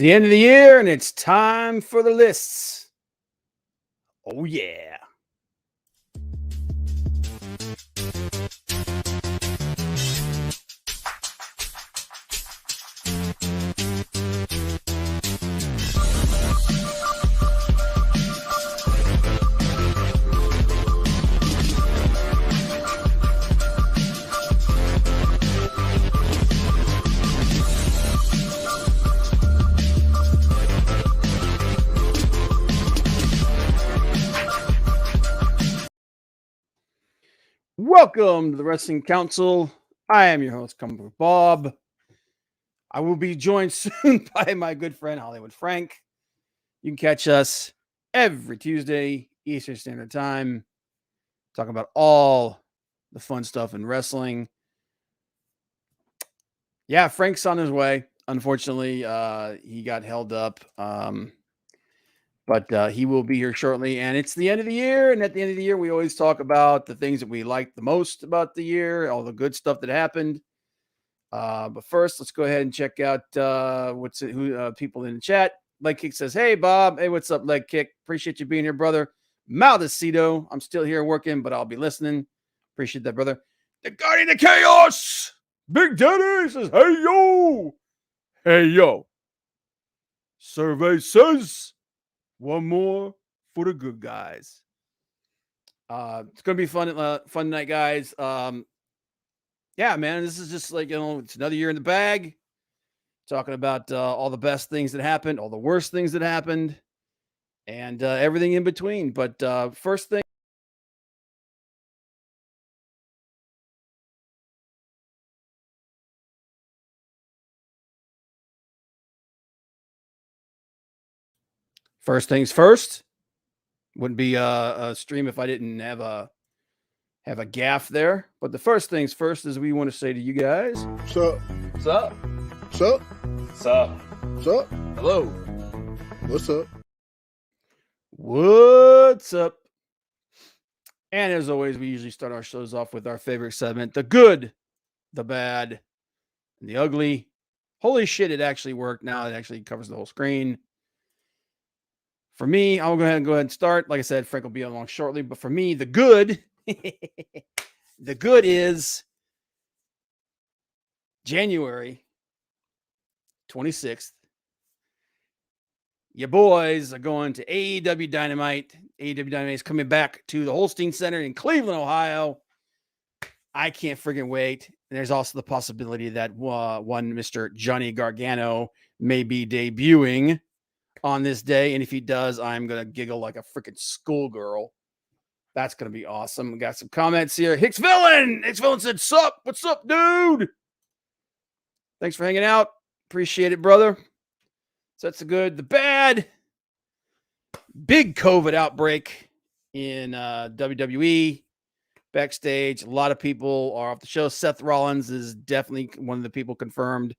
the end of the year and it's time for the lists. Oh, yeah. Welcome to the Wrestling Council. I am your host, Cumber Bob. I will be joined soon by my good friend Hollywood Frank. You can catch us every Tuesday, Eastern Standard Time, talking about all the fun stuff in wrestling. Yeah, Frank's on his way. Unfortunately, he got held up. But he will be here shortly. And it's the end of the year. And at the end of the year, we always talk about the things that we like the most about the year, all the good stuff that happened. But first, let's go ahead and check out people in the chat. Leg Kick says, "Hey, Bob. Hey, what's up, Leg Kick? Appreciate you being here, brother. Maldecito. I'm still here working, but I'll be listening. Appreciate that, brother. The Guardian of Chaos. Big Daddy says, hey, yo. Hey, yo. Survey says, one more for the good guys. It's gonna be fun night, guys. Yeah, man, this is just like, it's another year in the bag. Talking about all the best things that happened, all the worst things that happened, and everything in between. But first things first. Wouldn't be a stream if I didn't have a gaff there. But the first things first is we want to say to you guys, What's up? What's up? What's up? What's up? What's up? Hello. What's up? what's up? And as always, we usually start our shows off with our favorite segment, the good, the bad, and the ugly. Holy shit, it actually worked. Now it actually covers the whole screen. For me, I'll go ahead and start. Like I said, Frank will be along shortly. But for me, the good, the good is January 26th. Your boys are going to AEW Dynamite. AEW Dynamite is coming back to the Holstein Center in Cleveland, Ohio. I can't freaking wait. And there's also the possibility that one Mr. Johnny Gargano may be debuting on this day. And if he does, I'm going to giggle like a freaking schoolgirl. That's going to be awesome. We got some comments here. Hicks Villain said, sup? What's up, dude? Thanks for hanging out. Appreciate it, brother. So that's the good. The bad, big COVID outbreak in WWE backstage. A lot of people are off the show. Seth Rollins is definitely one of the people confirmed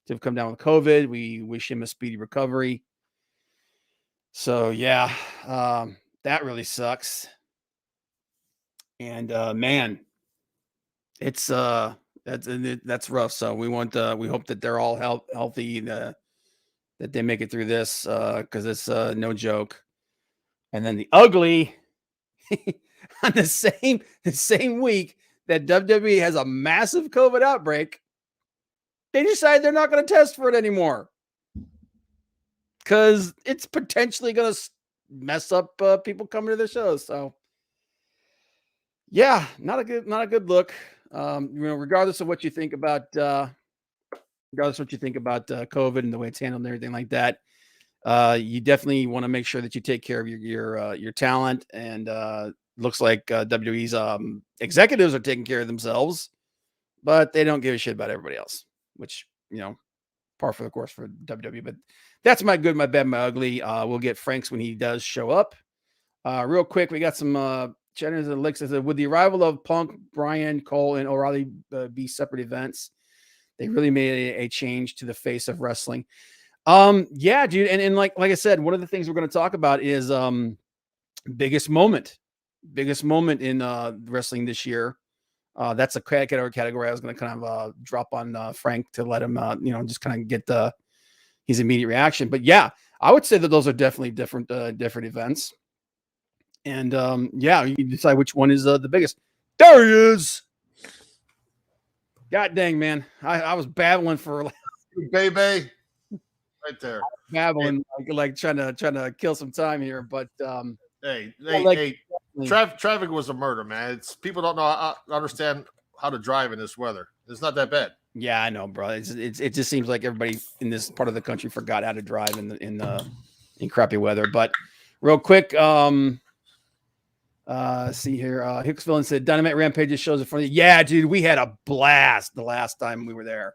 to have come down with COVID. We wish him a speedy recovery. So yeah, that really sucks. And man, it's that's rough. So we hope that they're all healthy, that they make it through this, because it's no joke. And then the ugly, on the same week that WWE has a massive COVID outbreak, they decide they're not going to test for it anymore because it's potentially going to mess up people coming to the show. So yeah, not a good look. Regardless of what you think about COVID and the way it's handled and everything like that, you definitely want to make sure that you take care of your talent. And looks like WWE's executives are taking care of themselves, but they don't give a shit about everybody else, which, par for the course for WWE. But that's my good, my bad, my ugly. We'll get Frank's when he does show up. Real quick, we got some channels and links that said, with the arrival of Punk, Bryan, Cole, and O'Reilly be separate events, they really made a change to the face of wrestling. Yeah, dude. And like I said, one of the things we're going to talk about is biggest moment in wrestling this year. That's a category I was going to kind of drop on Frank to let him just kind of get the his immediate reaction. But yeah, I would say that those are definitely different events. And yeah, you can decide which one is the biggest. There he is. God dang, man. I was babbling for Baby, right there. babbling like trying to kill some time here, but Hey, traffic was a murder, man. It's people don't know understand how to drive in this weather. It's not that bad. Yeah, I know, bro. It just seems like everybody in this part of the country forgot how to drive in crappy weather. But real quick, see here. Hicksville said Dynamite Rampages shows in front of you. Yeah, dude, we had a blast the last time we were there.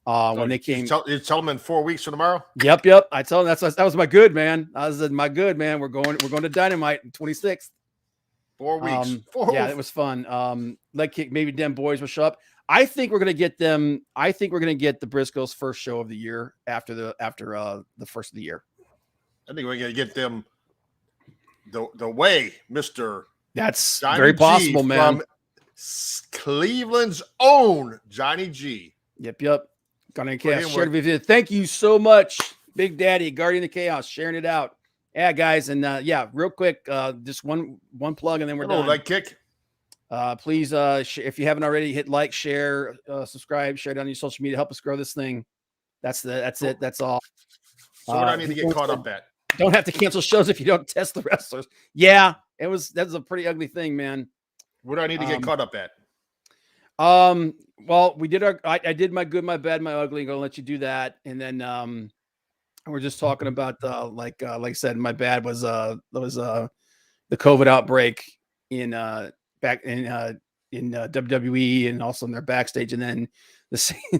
When they came, you tell them in 4 weeks from tomorrow. Yep. I told them that was my good man. I said my good man. We're going to Dynamite 26th. 4 weeks. Yeah, it was fun. Leg kick. Maybe them boys will show up. I think we're gonna get them. I think we're gonna get the Briscoes' first show of the year after the first of the year. I think we're gonna get them the way, Mr. That's Johnny very G possible, man. From Cleveland's own Johnny G. Yep. Gonna share the video. Thank you so much, Big Daddy, Guardian of Chaos, sharing it out. Yeah, guys, and yeah, real quick, just one plug, and then we're done. Leg kick. Please, if you haven't already, hit like, share, subscribe, share it on your social media. Help us grow this thing. That's it. That's all. So what do I need to get caught up at? Don't have to cancel shows if you don't test the wrestlers. Yeah, that was a pretty ugly thing, man. What do I need to get caught up at? Well, we did I did my good, my bad, my ugly. I'm gonna let you do that, and then we're just talking about like I said, my bad was the COVID outbreak in back in WWE and also in their backstage, and then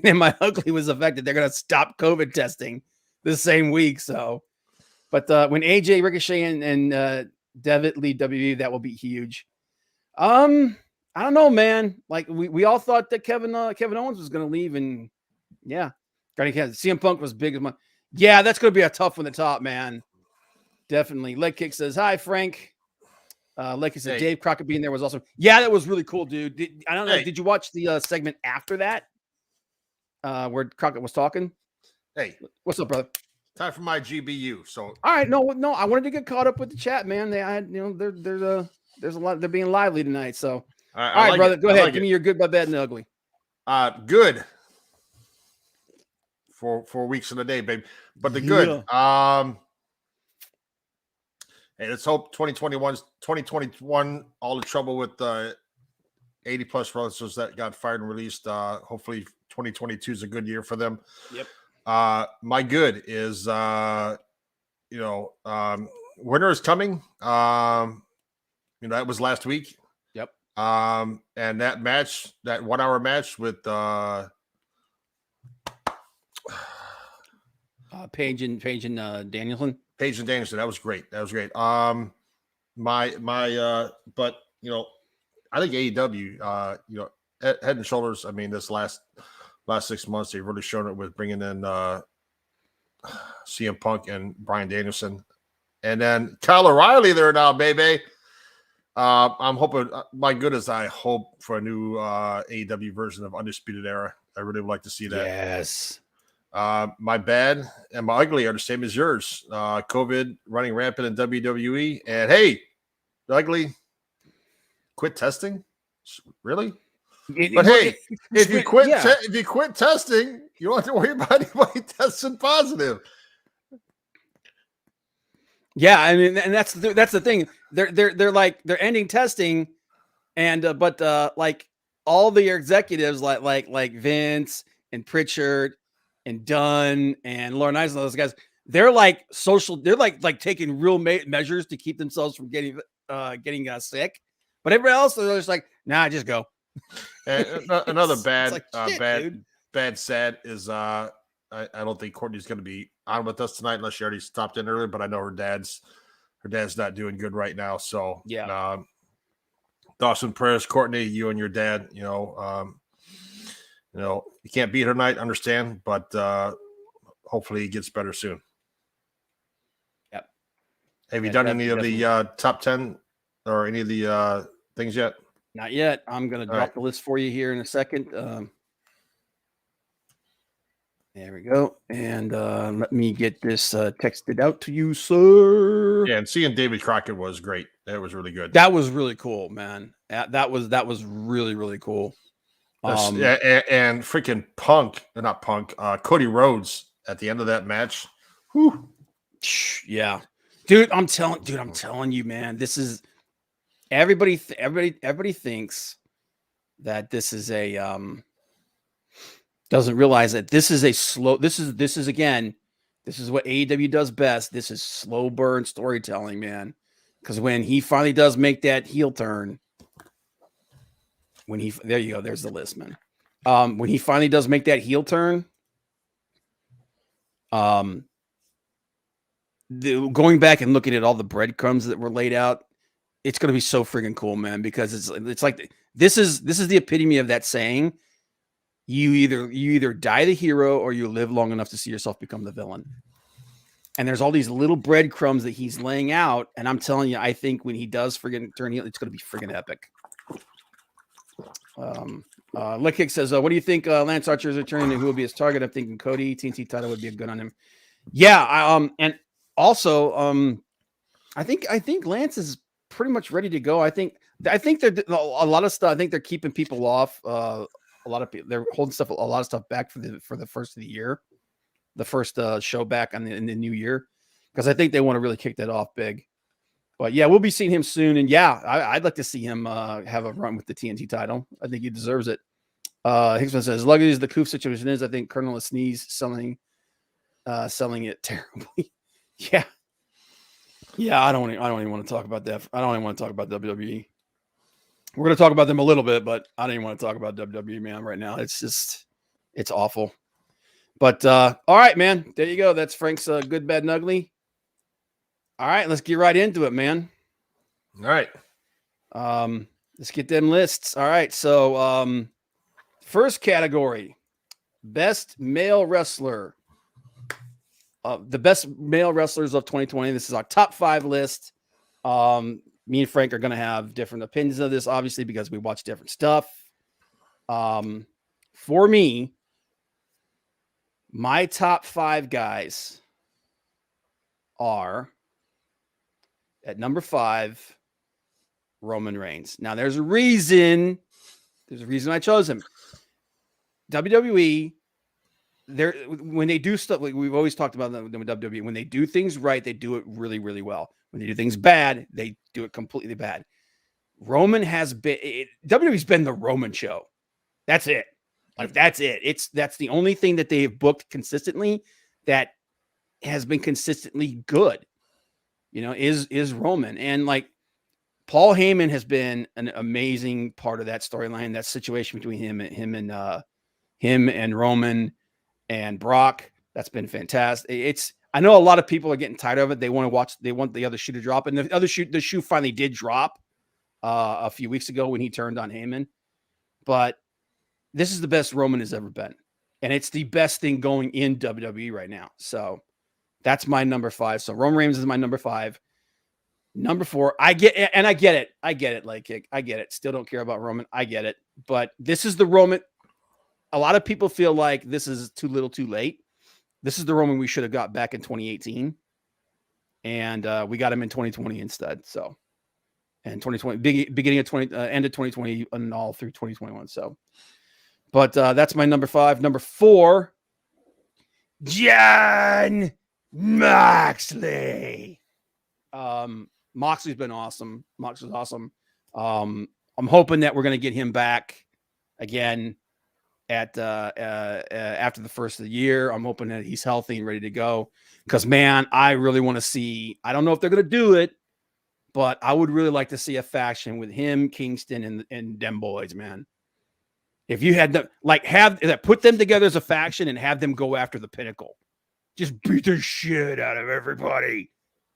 then my ugly was the fact that they're gonna stop COVID testing the same week. So, but when AJ Ricochet and Devitt lead WWE, that will be huge. I don't know, man. Like we all thought that Kevin Owens was gonna leave, and yeah, CM Punk was big as my. Yeah, that's gonna be a tough one to top, man. Definitely. Leg kick says hi, Frank. Like I said, Dave Crockett being there was awesome. Yeah, that was really cool, dude. I don't know. Did you watch the segment after that? Where Crockett was talking? Hey, what's up, brother? Time for my GBU. So all right, no, I wanted to get caught up with the chat, man. There's a lot. They're being lively tonight. So all right, brother, go ahead. Give me your good, my bad, and ugly. Good. For 4 weeks in a day, babe. But the good. Hey, let's hope 2021, all the trouble with 80 plus wrestlers that got fired and released. Hopefully 2022 is a good year for them. Yep. My good is winter is coming. That was last week. Yep. And that match, that 1 hour match with Paige and Danielson. Paige and Danielson. That was great. But I think AEW, head and shoulders. I mean, this last 6 months, they've really shown it with bringing in CM Punk and Bryan Danielson, and then Kyle O'Reilly there now, baby. I'm hoping. My goodness, I hope for a new AEW version of Undisputed Era. I really would like to see that. Yes. My bad and my ugly are the same as yours. COVID running rampant in WWE, and hey, ugly, quit testing. Really? But hey, if you quit testing, you don't have to worry about anybody testing positive. Yeah, I mean, and that's the thing. They're ending testing, and but like all the executives like Vince and Pritchard and Dunn and Lauren Eisen, those guys, they're like they're like taking real measures to keep themselves from getting sick. But everybody else, they're just like, nah, just go. And another bad sad is I don't think Courtney's going to be on with us tonight unless she already stopped in earlier. But I know her dad's not doing good right now. So yeah, Dawson, prayers, Courtney, you and your dad. You can't beat her tonight, understand, but hopefully he gets better soon. Yep. Have you done any of the top 10 or any of the things yet? Not yet. I'm going to drop the list for you here in a second. There we go. And let me get this texted out to you, sir. Yeah, and seeing David Crockett was great. That was really good. That was really cool, man. That was really, really cool. And freaking not Punk, Cody Rhodes at the end of that match. Whew. Yeah, dude, I'm telling you, man, this is everybody thinks that this is a doesn't realize that this is a slow, this is again, this is what AEW does best. This is slow burn storytelling, man. Because when he finally does make that heel turn, there you go, there's the list, man. When he finally does make that heel turn, going back and looking at all the breadcrumbs that were laid out, it's going to be so freaking cool, man, because it's like this is the epitome of that saying. You either die the hero or you live long enough to see yourself become the villain. And there's all these little breadcrumbs that he's laying out, and I'm telling you, I think when he does friggin' turn heel, it's going to be friggin' epic. Lick Kick says, what do you think Lance Archer is returning and who will be his target? I'm thinking Cody. TNT title would be a good on him. Yeah, and also I think Lance is pretty much ready to go. I think they're a lot of stuff. I think they're keeping people off. A lot of people, they're holding a lot of stuff back for the first of the year, the first show back in the new year, because I think they want to really kick that off big. But yeah, we'll be seeing him soon, and yeah, I'd like to see him have a run with the TNT title. I think he deserves it. Hicksman says, as lucky as the Koof situation is, I think Colonel Sneeze selling it terribly. Yeah. I don't even want to talk about that. I don't even want to talk about WWE. We're going to talk about them a little bit, but I don't even want to talk about WWE, man, right now. It's awful. But all right, man. There you go. That's Frank's good, bad, and ugly. All right, let's get right into it, man. All right. Let's get them lists. All right. So first category, best male wrestler. The best male wrestlers of 2020. This is our top 5 list. Me and Frank are going to have different opinions of this, obviously, because we watch different stuff. For me, my top 5 guys are at number 5, Roman Reigns. Now, there's a reason I chose him. WWE, when they do stuff, like we've always talked about them with WWE, when they do things right, they do it really, really well. When they do things bad, they do it completely bad. Roman has been, WWE's been the Roman show. That's it. Like, that's it. That's the only thing that they have booked consistently that has been consistently good, is Roman. And like, Paul Heyman has been an amazing part of that storyline, that situation between him and Roman and Brock. That's been fantastic. I know a lot of people are getting tired of it. They want the other shoe to drop, and the shoe finally did drop a few weeks ago when he turned on Heyman. But this is the best Roman has ever been, and it's the best thing going in WWE right now. So that's my number 5. So Roman Reigns is my number 5. Number 4, I get it. Like, I get it. Still don't care about Roman. I get it. But this is the Roman. A lot of people feel like this is too little, too late. This is the Roman we should have got back in 2018, and we got him in 2020 instead. So, and 2020, beginning of end of 2020, and all through 2021. So, but that's my number 5. Number 4, Jon Moxley. Moxley's been awesome. Moxley's awesome. I'm hoping that we're going to get him back again at after the first of the year. I'm hoping that he's healthy and ready to go, because man, I really want to see, I don't know if they're going to do it, but I would really like to see a faction with him, Kingston, and them boys, man. If you had put them together as a faction and have them go after the Pinnacle, just beat the shit out of everybody.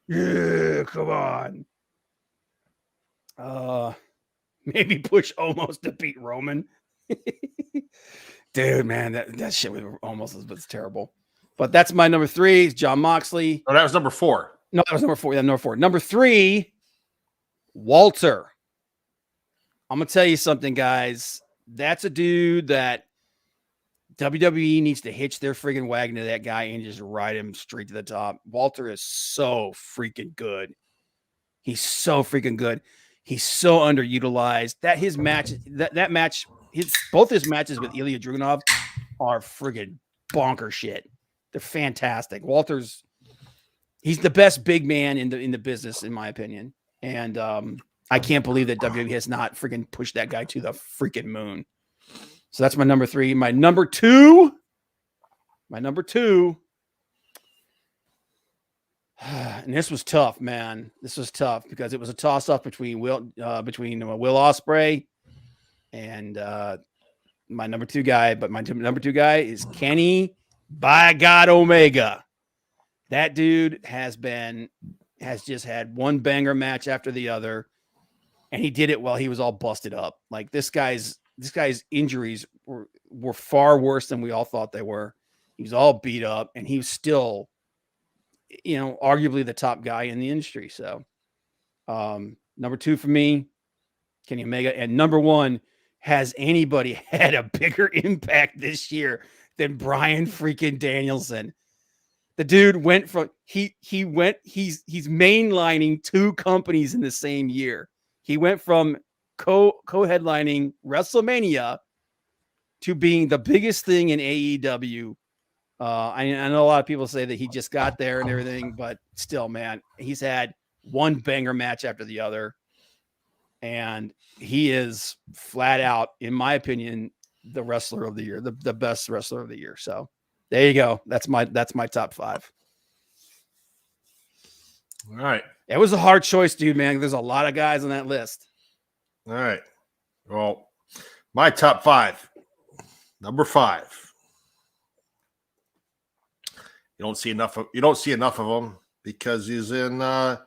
Yeah, come on. Maybe push Omos to beat Roman. Dude, man, that shit with Omos was terrible. But that's my number 3, Jon Moxley. Oh, that was number 4. No, that was number 4. Yeah, number 4. Number 3, Walter. I'm gonna tell you something, guys. That's a dude that WWE needs to hitch their friggin' wagon to that guy and just ride him straight to the top. Walter is so freaking good. He's so freaking good. He's so underutilized. That his match, that match, both his matches with Ilya Dragunov are friggin' bonker shit. They're fantastic. He's the best big man in the business, in my opinion. And I can't believe that WWE has not freaking pushed that guy to the freaking moon. So that's my number 3. My number two. And this was tough, man. This was tough because it was a toss-up between Will Ospreay and my number 2 guy. But my number 2 guy is Kenny by God Omega. That dude has just had one banger match after the other, and he did it while he was all busted up. Like this guy's injuries were far worse than we all thought they were. He was all beat up, and he was still, arguably the top guy in the industry. So, number 2 for me, Kenny Omega, and number 1, has anybody had a bigger impact this year than Bryan freaking Danielson? The dude went from he's mainlining 2 companies in the same year. He went from co-headlining WrestleMania to being the biggest thing in AEW. I know a lot of people say that he just got there and everything, but still, man, he's had one banger match after the other, and he is flat out, in my opinion, the wrestler of the year, the best wrestler of the year. So there you go. That's my top 5. All right. It was a hard choice, dude, man. There's a lot of guys on that list. All right. Well, my top 5. Number 5. You don't see enough of him because he's in UK.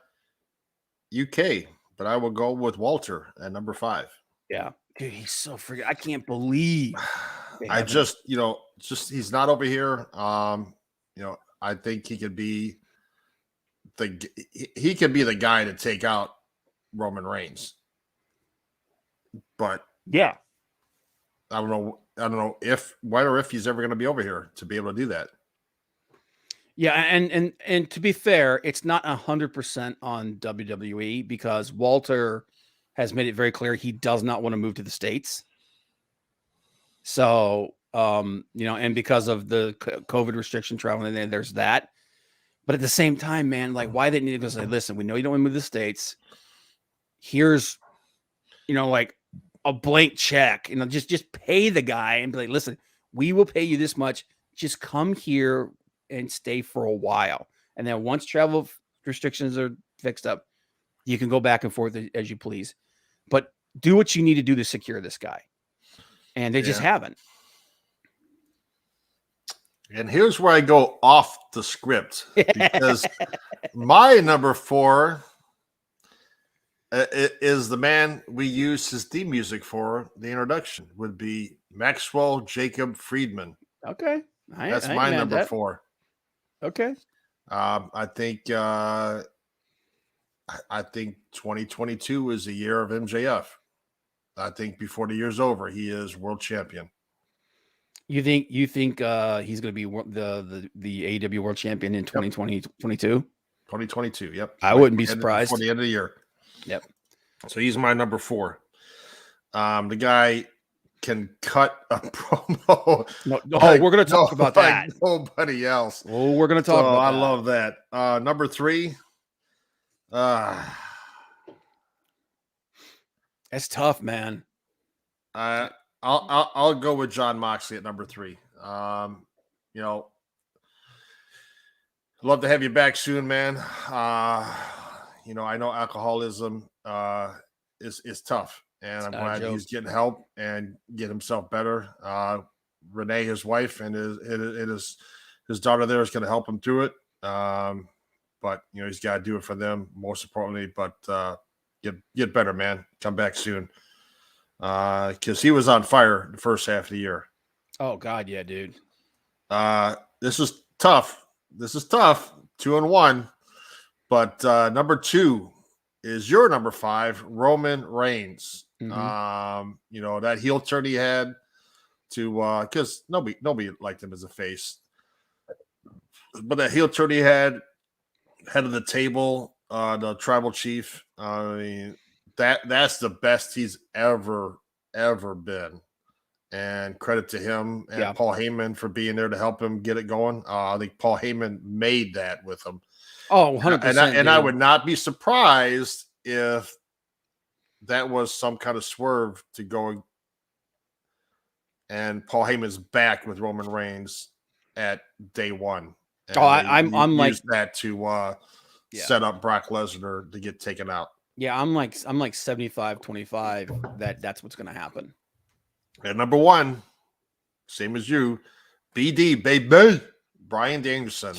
But I will go with Walter at number 5. Yeah. Dude, he's so freaking, I can't believe. He's not over here. I think he could be the guy to take out Roman Reigns. But yeah, I don't know if he's ever going to be over here to be able to do that. Yeah, and to be fair, it's not 100% on WWE because Walter has made it very clear he does not want to move to the States. So, and because of the COVID restriction traveling, there's that. But at the same time, man, like, why they need to go say, listen, we know you don't want to move to the States. Here's, like a blank check, just pay the guy and be like, listen, we will pay you this much. Just come here and stay for a while. And then once travel restrictions are fixed up, you can go back and forth as you please. But do what you need to do to secure this guy. And they just haven't. And here's where I go off the script because my number 4 is the man we use his theme music for. The introduction would be Maxwell Jacob Friedman. Okay. That's my number 4. Okay. I think 2022 is the year of MJF. I think before the year's over, he is world champion. You think he's going to be the AEW world champion in 2022? 2022. Yep. I wouldn't be surprised. Before the end of the year. Yep. So he's my number 4. The guy can cut a promo. We're going to talk about that. Nobody else. Oh, we're going to talk about that. I love that. Number 3. It's tough, man. I'll go with John Moxley at number 3. Love to have you back soon, man. I know alcoholism is tough, and I'm glad he's getting help and get himself better. Renee, his wife, and his daughter there is going to help him through it. But he's got to do it for them, most importantly. But get better, man. Come back soon. Because he was on fire the first half of the year. Oh God, yeah, dude. This is tough. 2-1. But number 2 is your number 5, Roman Reigns. Mm-hmm. That heel turn he had to because nobody liked him as a face. But that heel turn he had, head of the table, the tribal chief. I mean, that's the best he's ever been. And credit to him and Yeah. Paul Heyman for being there to help him get it going. I think Paul Heyman made that with him. Oh, 100%. And I would not be surprised if that was some kind of swerve to go and Paul Heyman's back with Roman Reigns at day one. And I'm like that to set up Brock Lesnar to get taken out. Yeah, I'm like 75-25 that's what's going to happen. And number one, same as you, BD baby, Bryan Danielson,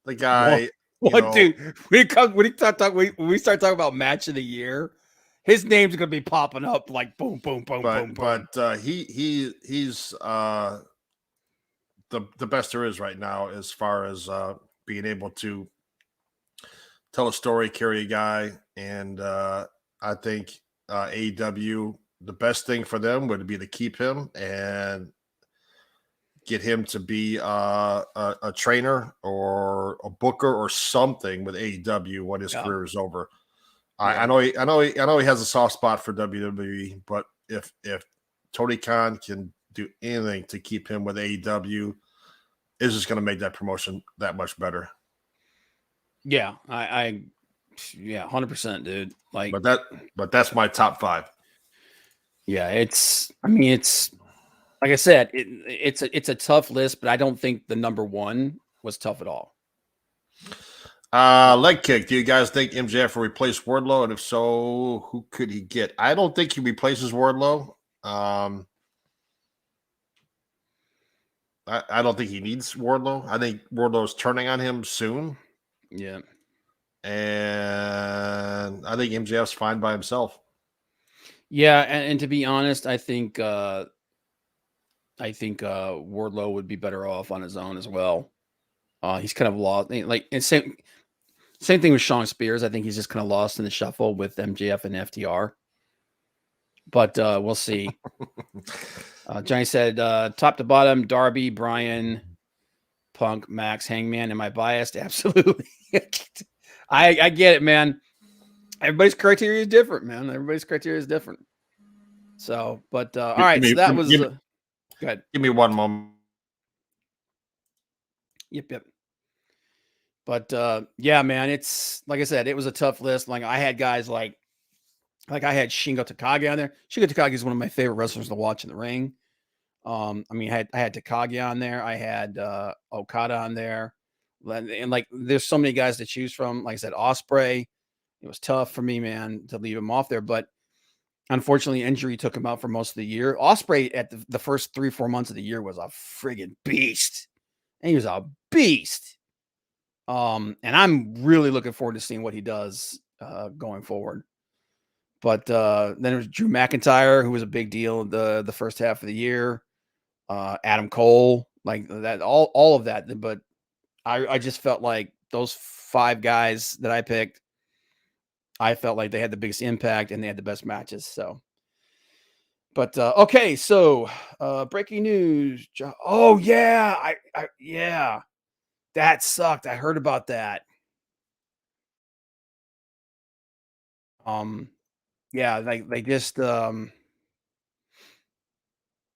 the guy. What dude? When we start talking about match of the year, his name's going to be popping up like boom, boom, boom, boom, boom. But he's the best there is right now as far as being able to tell a story, carry a guy, and I think AEW. The best thing for them would be to keep him and get him to be a trainer or a booker or something with AEW when his career is over. I know he has a soft spot for WWE, but if Tony Khan can do anything to keep him with AEW, it's just going to make that promotion that much better. Yeah, I 100%, dude. Like, but that's my top 5. Yeah, it's like I said, it's a tough list, but I don't think the number one was tough at all. Leg kick. Do you guys think MJF will replace Wardlow? And if so, who could he get? I don't think he replaces Wardlow. I don't think he needs Wardlow. I think Wardlow's turning on him soon. Yeah. And I think MJF's fine by himself. Yeah, and to be honest, I think Wardlow would be better off on his own as well. He's kind of lost. Like, and same thing with Shawn Spears. I think he's just kind of lost in the shuffle with MJF and FTR. But we'll see. Johnny said, top to bottom, Darby, Bryan, Punk, Max, Hangman. Am I biased? Absolutely. I get it, man. Everybody's criteria is different, man. Everybody's criteria is different. So, but all right. So that was go ahead. Give me one moment. Yep. But yeah, man, it's like I said, it was a tough list. Like I had guys like I had Shingo Takagi on there. Shingo Takagi is one of my favorite wrestlers to watch in the ring. I mean, I had Takagi on there. I had Okada on there, and like there's so many guys to choose from. Like I said, Ospreay. It was tough for me, man, to leave him off there, but unfortunately, injury took him out for most of the year. Ospreay at the first 3-4 months of the year was a friggin' beast, and he was a beast. And I'm really looking forward to seeing what he does going forward. But then there was Drew McIntyre, who was a big deal the first half of the year. Adam Cole, like that, all of that. But I just felt like those 5 guys that I picked, I felt like they had the biggest impact and they had the best matches. So, but okay, so breaking news. Oh yeah, yeah, that sucked. I heard about that. Yeah, like they just yeah,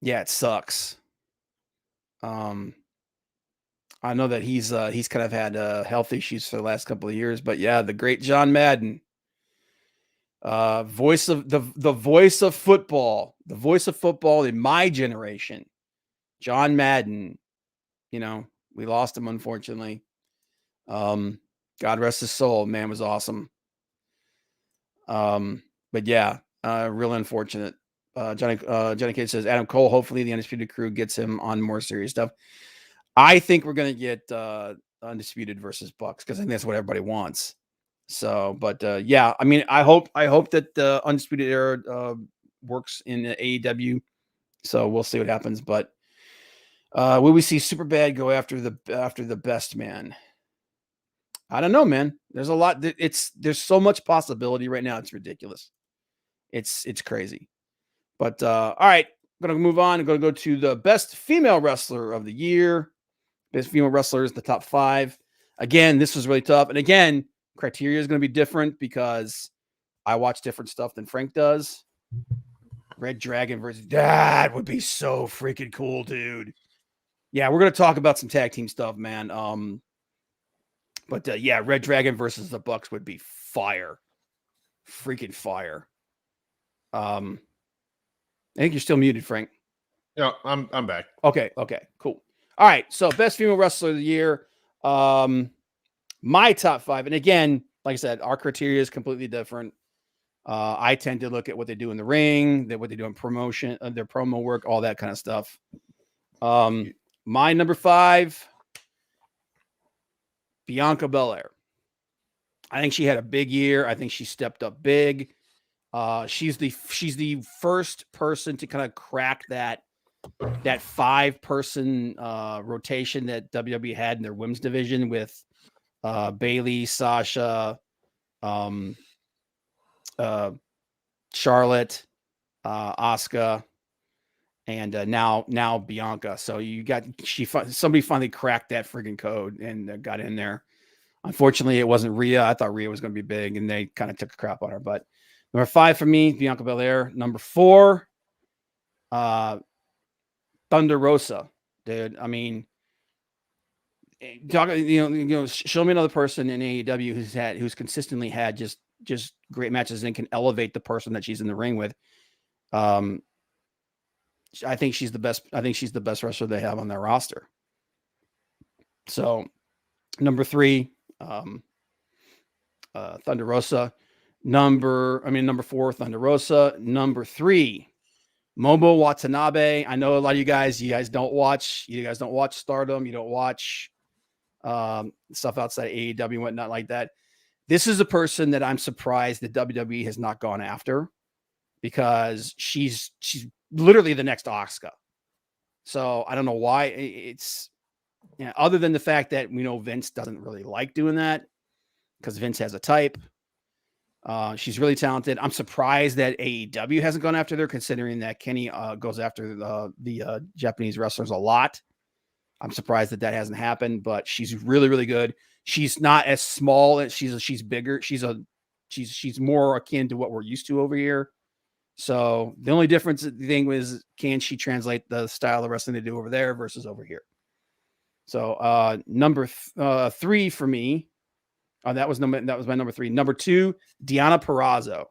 it sucks. I know that he's kind of had health issues for the last couple of years, but yeah, the great John Madden. Voice of the voice of football in my generation, John Madden. You know, we lost him unfortunately. God rest his soul. Man was awesome. But yeah, real unfortunate. Johnny Cage says Adam Cole. Hopefully, the Undisputed Crew gets him on more serious stuff. I think we're gonna get Undisputed versus Bucks because I think that's what everybody wants. So, but yeah, I mean, I hope that the Undisputed Era works in the AEW. So we'll see what happens. But will we see Superbad go after the best man? I don't know, man. There's a lot. There's so much possibility right now. It's ridiculous. It's crazy. But all right, going to move on. I'm going to go to the best female wrestler of the year. Best female wrestler is the top 5. Again, this was really tough. And again, criteria is going to be different because I watch different stuff than Frank does. Red Dragon versus that would be so freaking cool, dude. Yeah, we're going to talk about some tag team stuff, man. But yeah, Red Dragon versus the Bucks would be fire. Freaking fire. I think you're still muted, Frank. Yeah, I'm back. Okay, cool. All right, so best female wrestler of the year. My top 5, and again, like I said, our criteria is completely different. I tend to look at what they do in the ring, what they do in promotion, their promo work, all that kind of stuff. My number 5, Bianca Belair. I think she had a big year. I think she stepped up big. She's the first person to kind of crack that 5-person rotation that WWE had in their women's division with Bayley, Sasha, Charlotte, Asuka, and now Bianca. So you got somebody finally cracked that friggin' code and got in there. Unfortunately, it wasn't Rhea. I thought Rhea was going to be big, and they kind of took a crap on her. But number 5 for me, Bianca Belair. Number 4, Thunder Rosa, dude. I mean, show me another person in AEW who's consistently had just great matches and can elevate the person that she's in the ring with. I think she's the best. I think she's the best wrestler they have on their roster. So, number 3, Thunder Rosa. Number 4, Thunder Rosa. Number 3, Momo Watanabe. I know a lot of you guys don't watch Stardom. You don't watch stuff outside AEW and whatnot like that. This is a person that I'm surprised that WWE has not gone after because she's literally the next Asuka. So I don't know why it's other than the fact that we know Vince doesn't really like doing that because Vince has a type. She's really talented. I'm surprised that AEW hasn't gone after her, considering that Kenny goes after the Japanese wrestlers a lot. I'm surprised that hasn't happened, but she's really, really good. She's not as small as she's bigger. She's more akin to what we're used to over here. So the only difference thing was, can she translate the style of wrestling they do over there versus over here? So number 3 for me. That was my number 3. Number 2, Deonna Purrazzo.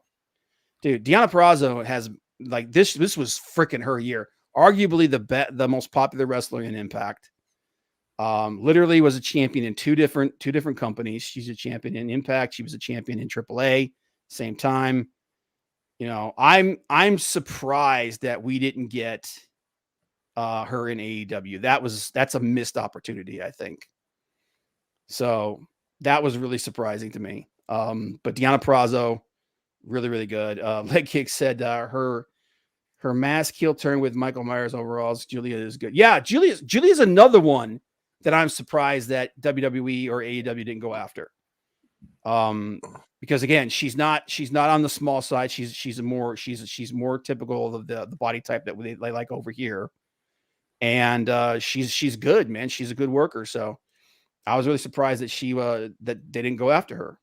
Dude, Deonna Purrazzo has like this was freaking her year. Arguably the most popular wrestler in Impact. Literally was a champion in two different companies. She's a champion in Impact. She was a champion in AAA. Same time. I'm surprised that we didn't get her in AEW. That's a missed opportunity, I think. So that was really surprising to me. But Deonna Purrazzo, really, really good. Leg Kick said her mask heel turn with Michael Myers overalls. Julia is good. Yeah, Julia's another one that I'm surprised that WWE or AEW didn't go after. Because again, she's not on the small side. She's more typical of the body type that they like over here. And she's good, man. She's a good worker. So I was really surprised that that they didn't go after her.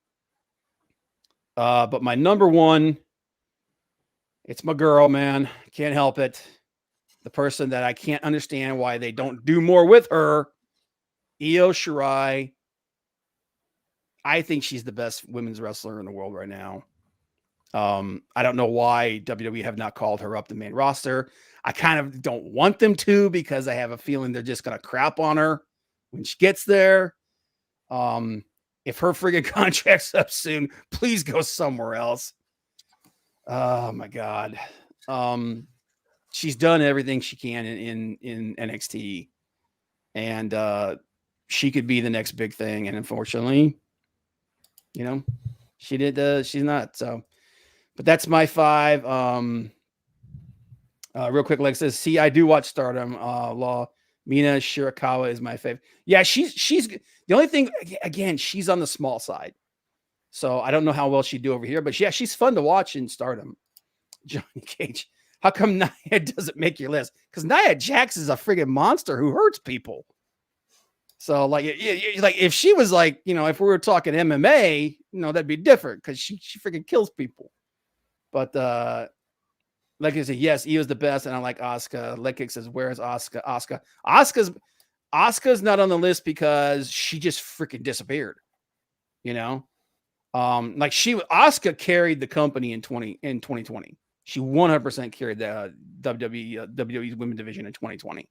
But my number 1, it's my girl, man. Can't help it. The person that I can't understand why they don't do more with her, Io Shirai. I think she's the best women's wrestler in the world right now. I don't know why WWE have not called her up the main roster. I kind of don't want them to because I have a feeling they're just going to crap on her when she gets there. If her friggin' contract's up soon, please go somewhere else. Oh my God. She's done everything she can in NXT, and she could be the next big thing. And unfortunately, she did. She's not. So, but that's my 5. Real quick, Lex says, "See, I do watch Stardom. Law Mina Shirakawa is my favorite. Yeah, she's the only thing. Again, she's on the small side, so I don't know how well she'd do over here. But yeah, she's fun to watch in Stardom." Johnny Cage. How come Nia doesn't make your list? Because Nia Jax is a friggin' monster who hurts people. So like, like if she was like, if we were talking MMA, that'd be different because she freaking kills people. But like I said, yes, Io's the best, and I like Asuka. Lekick says, "Where is Asuka? Asuka's not on the list because she just freaking disappeared. Like Asuka carried the company in 2020. She 100% carried the WWE's women's division in 2020.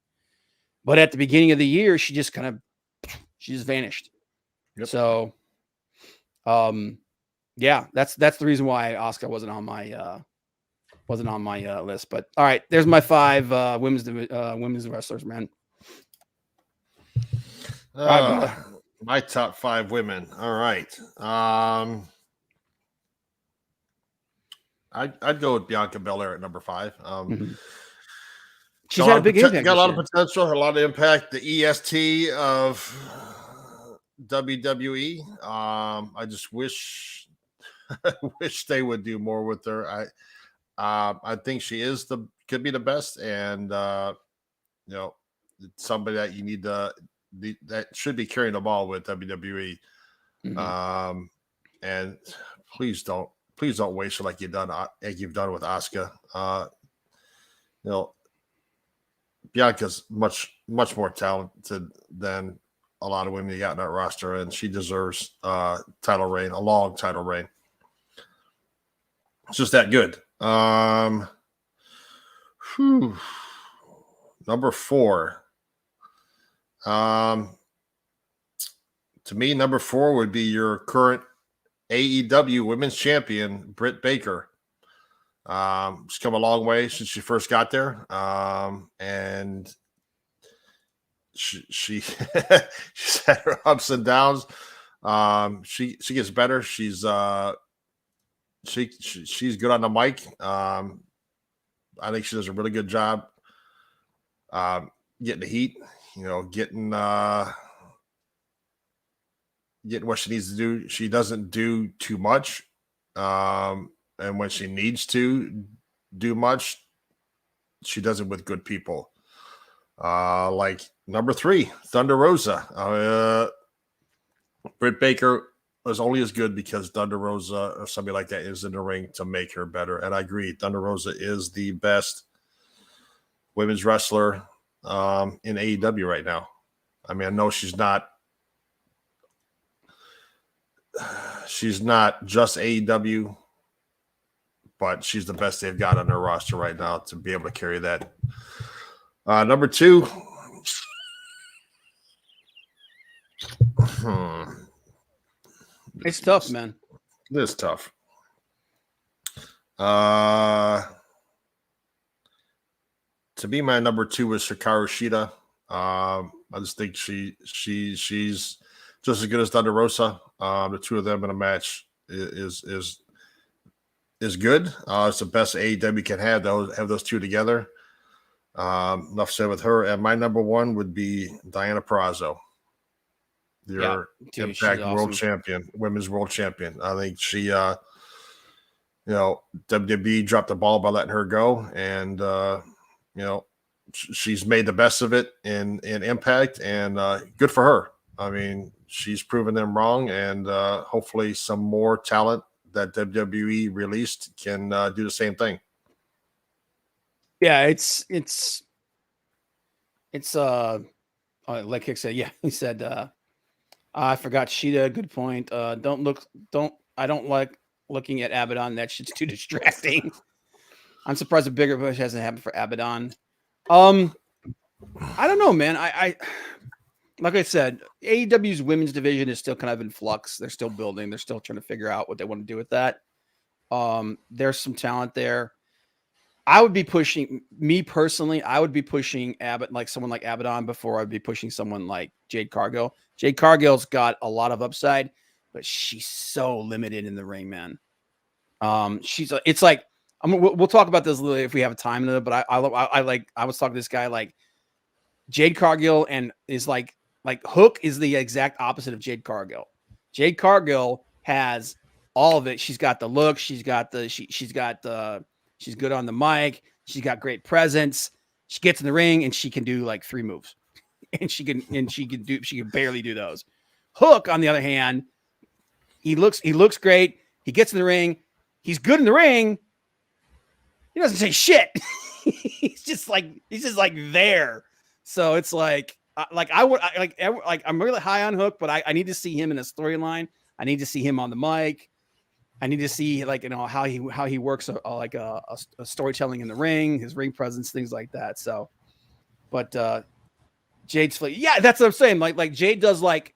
But at the beginning of the year, she just vanished. Yep. So, yeah, that's the reason why Asuka wasn't on my list. But all right, there's my 5 women's wrestlers, man. My top 5 women. All right. I'd go with Bianca Belair at number 5. She's had a big impact. Got a lot of potential, a lot of impact. The EST of WWE. I just wish they would do more with her. I think she could be the best, and somebody that you need that should be carrying the ball with WWE. And please don't waste her like you've done with Asuka. Bianca's much more talented than a lot of women you got in that roster, and she deserves a long title reign. It's just that good. Number 4. To me, number 4 would be your current AEW Women's Champion, Britt Baker. She's come a long way since she first got there, and she's had her ups and downs. She gets better. She's good on the mic. I think she does a really good job getting the heat. Getting what she needs to do. She doesn't do too much. And when she needs to do much, she does it with good people. Like number 3, Thunder Rosa. Britt Baker was only as good because Thunder Rosa or somebody like that is in the ring to make her better. And I agree, Thunder Rosa is the best women's wrestler in AEW right now. I mean, I know she's not just AEW, but she's the best they've got on their roster right now to be able to carry that. Number 2. It's tough, man. It is tough. To me, my number 2 is Hikaru Shida. I just think she's just as good as Thunder Rosa. The two of them in a match is good. It's the best AEW can have those two together. Enough said with her. And my number 1 would be Diana Purrazzo, your Impact World Champion, Women's World Champion. I think she, WWE dropped the ball by letting her go, and she's made the best of it in Impact, and good for her. I mean, she's proven them wrong, and hopefully some more talent that WWE released can do the same thing. Yeah, it's like Kick said, yeah, he said, I forgot Sheeta. Good point. I don't like looking at Abaddon. That shit's too distracting. I'm surprised a bigger push hasn't happened for Abaddon. I don't know, man. I like I said, AEW's women's division is still kind of in flux. They're still building. They're still trying to figure out what they want to do with that. There's some talent there. I would be pushing, me personally, I would be pushing someone like Abaddon before I'd be pushing someone like Jade Cargill. Jade Cargill's got a lot of upside, but she's so limited in the ring, man. We'll talk about this a little if we have time, but I was talking to this guy, like Jade Cargill, and is like Hook is the exact opposite of Jade Cargill. Jade Cargill has all of it. She's got the look. She's got the She's good on the mic. She's got great presence. She gets in the ring and she can do like 3 moves. And she can barely do those. Hook, on the other hand, he looks great. He gets in the ring. He's good in the ring. He doesn't say shit. he's just like there. So it's like I'm really high on Hook, but I need to see him in a storyline. I need to see him on the mic. I need to see how he works a storytelling in the ring, his ring presence, things like that. So, but Jade's fleet, yeah, that's what I'm saying. Like Jade does like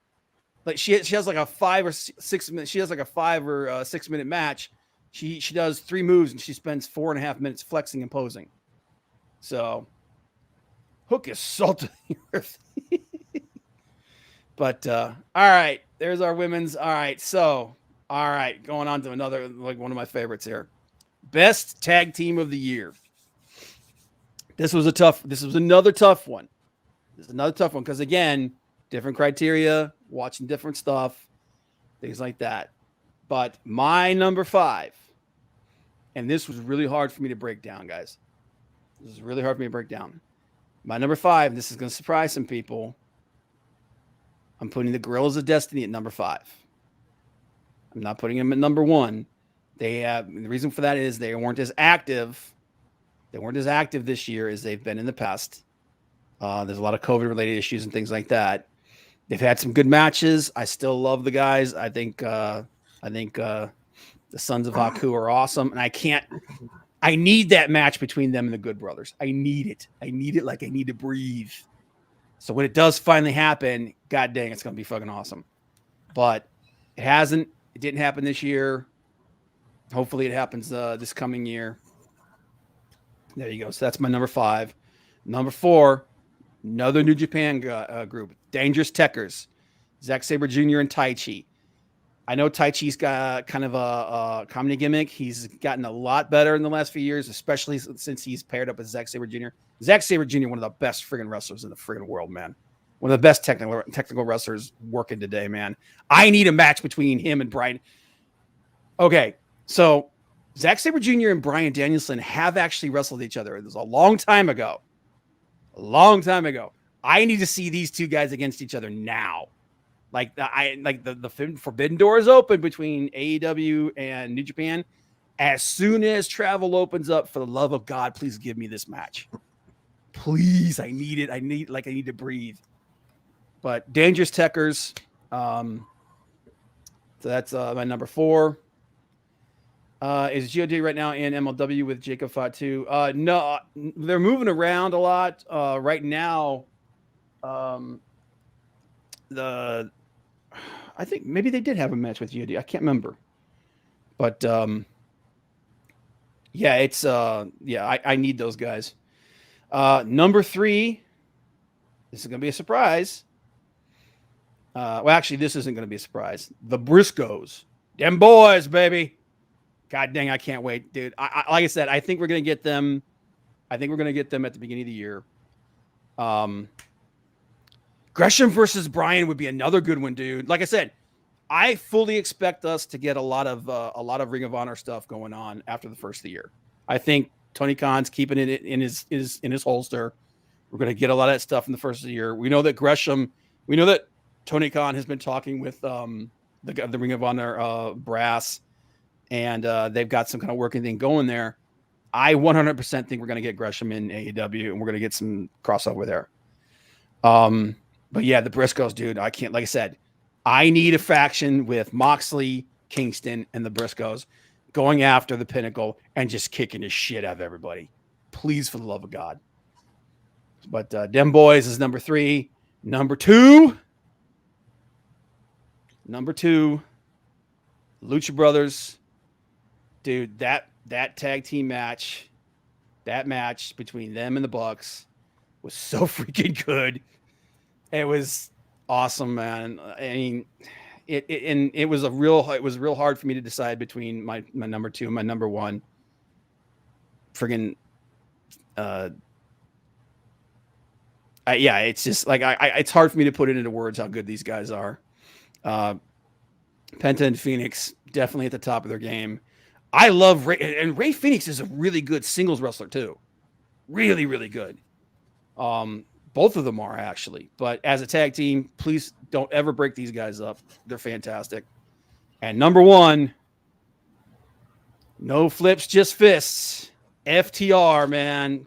she has like a 5 or 6 minute. She has like a 5 or 6 minute match. She does 3 moves and she spends 4.5 minutes flexing and posing. So Hook is salt of the earth. But all right, there's our women's. All right, so all right, going on to another, like one of my favorites here. Best tag team of the year. This was another tough one. This is another tough one because again, different criteria, watching different stuff, things like that. But my number 5, and this was really hard for me to break down, guys. This is really hard for me to break down. My number 5, this is going to surprise some people. I'm putting the Gorillas of Destiny at number 5. I'm not putting them at number 1. The reason for that is they weren't as active. They weren't as active this year as they've been in the past. There's a lot of COVID-related issues and things like that. They've had some good matches. I still love the guys. I think the Sons of Haku are awesome, and I need that match between them and the Good Brothers. I need it. I need it like I need to breathe. So when it does finally happen, god dang, it's going to be fucking awesome. But it hasn't. It didn't happen this year. Hopefully it happens this coming year. There you go. So that's my number 5. Number 4, another New Japan group, Dangerous Tekkers, Zack Sabre Jr. and Taichi. I know Taichi's got kind of a comedy gimmick. He's gotten a lot better in the last few years, especially since he's paired up with Zack Sabre Jr. Zack Sabre Jr., one of the best friggin' wrestlers in the friggin' world, man. One of the best technical wrestlers working today, man. I need a match between him and Brian. Okay, so Zack Sabre Jr. and Bryan Danielson have actually wrestled each other. It was a long time ago. I need to see these two guys against each other now. The forbidden door is open between AEW and New Japan. As soon as travel opens up, for the love of God, please give me this match. Please, I need it. I need to breathe. But Dangerous Tekkers. So that's my number 4. Is GOD right now in MLW with Jacob Fatu? No, they're moving around a lot. Right now, I think maybe they did have a match with GOD. I can't remember. But yeah, it's I need those guys. Number 3, this is gonna be a surprise. Well, actually, this isn't gonna be a surprise. The Briscoes. Them boys, baby. God dang, I can't wait, dude. I like I said, I think we're gonna get them. I think we're gonna get them at the beginning of the year. Gresham versus Bryan would be another good one, dude. Like I said, I fully expect us to get a lot of Ring of Honor stuff going on after the first of the year. I think Tony Khan's keeping it in his holster. We're gonna get a lot of that stuff in the first of the year. We know that Tony Khan has been talking with the Ring of Honor brass. And they've got some kind of working thing going there. I 100% think we're going to get Gresham in AEW, and we're going to get some crossover there. But yeah, the Briscoes, dude, I can't. Like I said, I need a faction with Moxley, Kingston, and the Briscoes going after the Pinnacle and just kicking the shit out of everybody. Please, for the love of God. But Dem Boys is number 3. Number 2, Lucha Brothers. Dude, that tag team match, between them and the Bucks was so freaking good. It was awesome, man. I mean, it was real hard for me to decide between my number 2 and my number 1. Friggin' yeah, it's just like it's hard for me to put it into words how good these guys are. Penta and Phoenix definitely at the top of their game. I love Ray, and Ray Phoenix is a really good singles wrestler too. Really, really good. Both of them are actually, but as a tag team, please don't ever break these guys up. They're fantastic. And number one, no flips, just fists. FTR, man.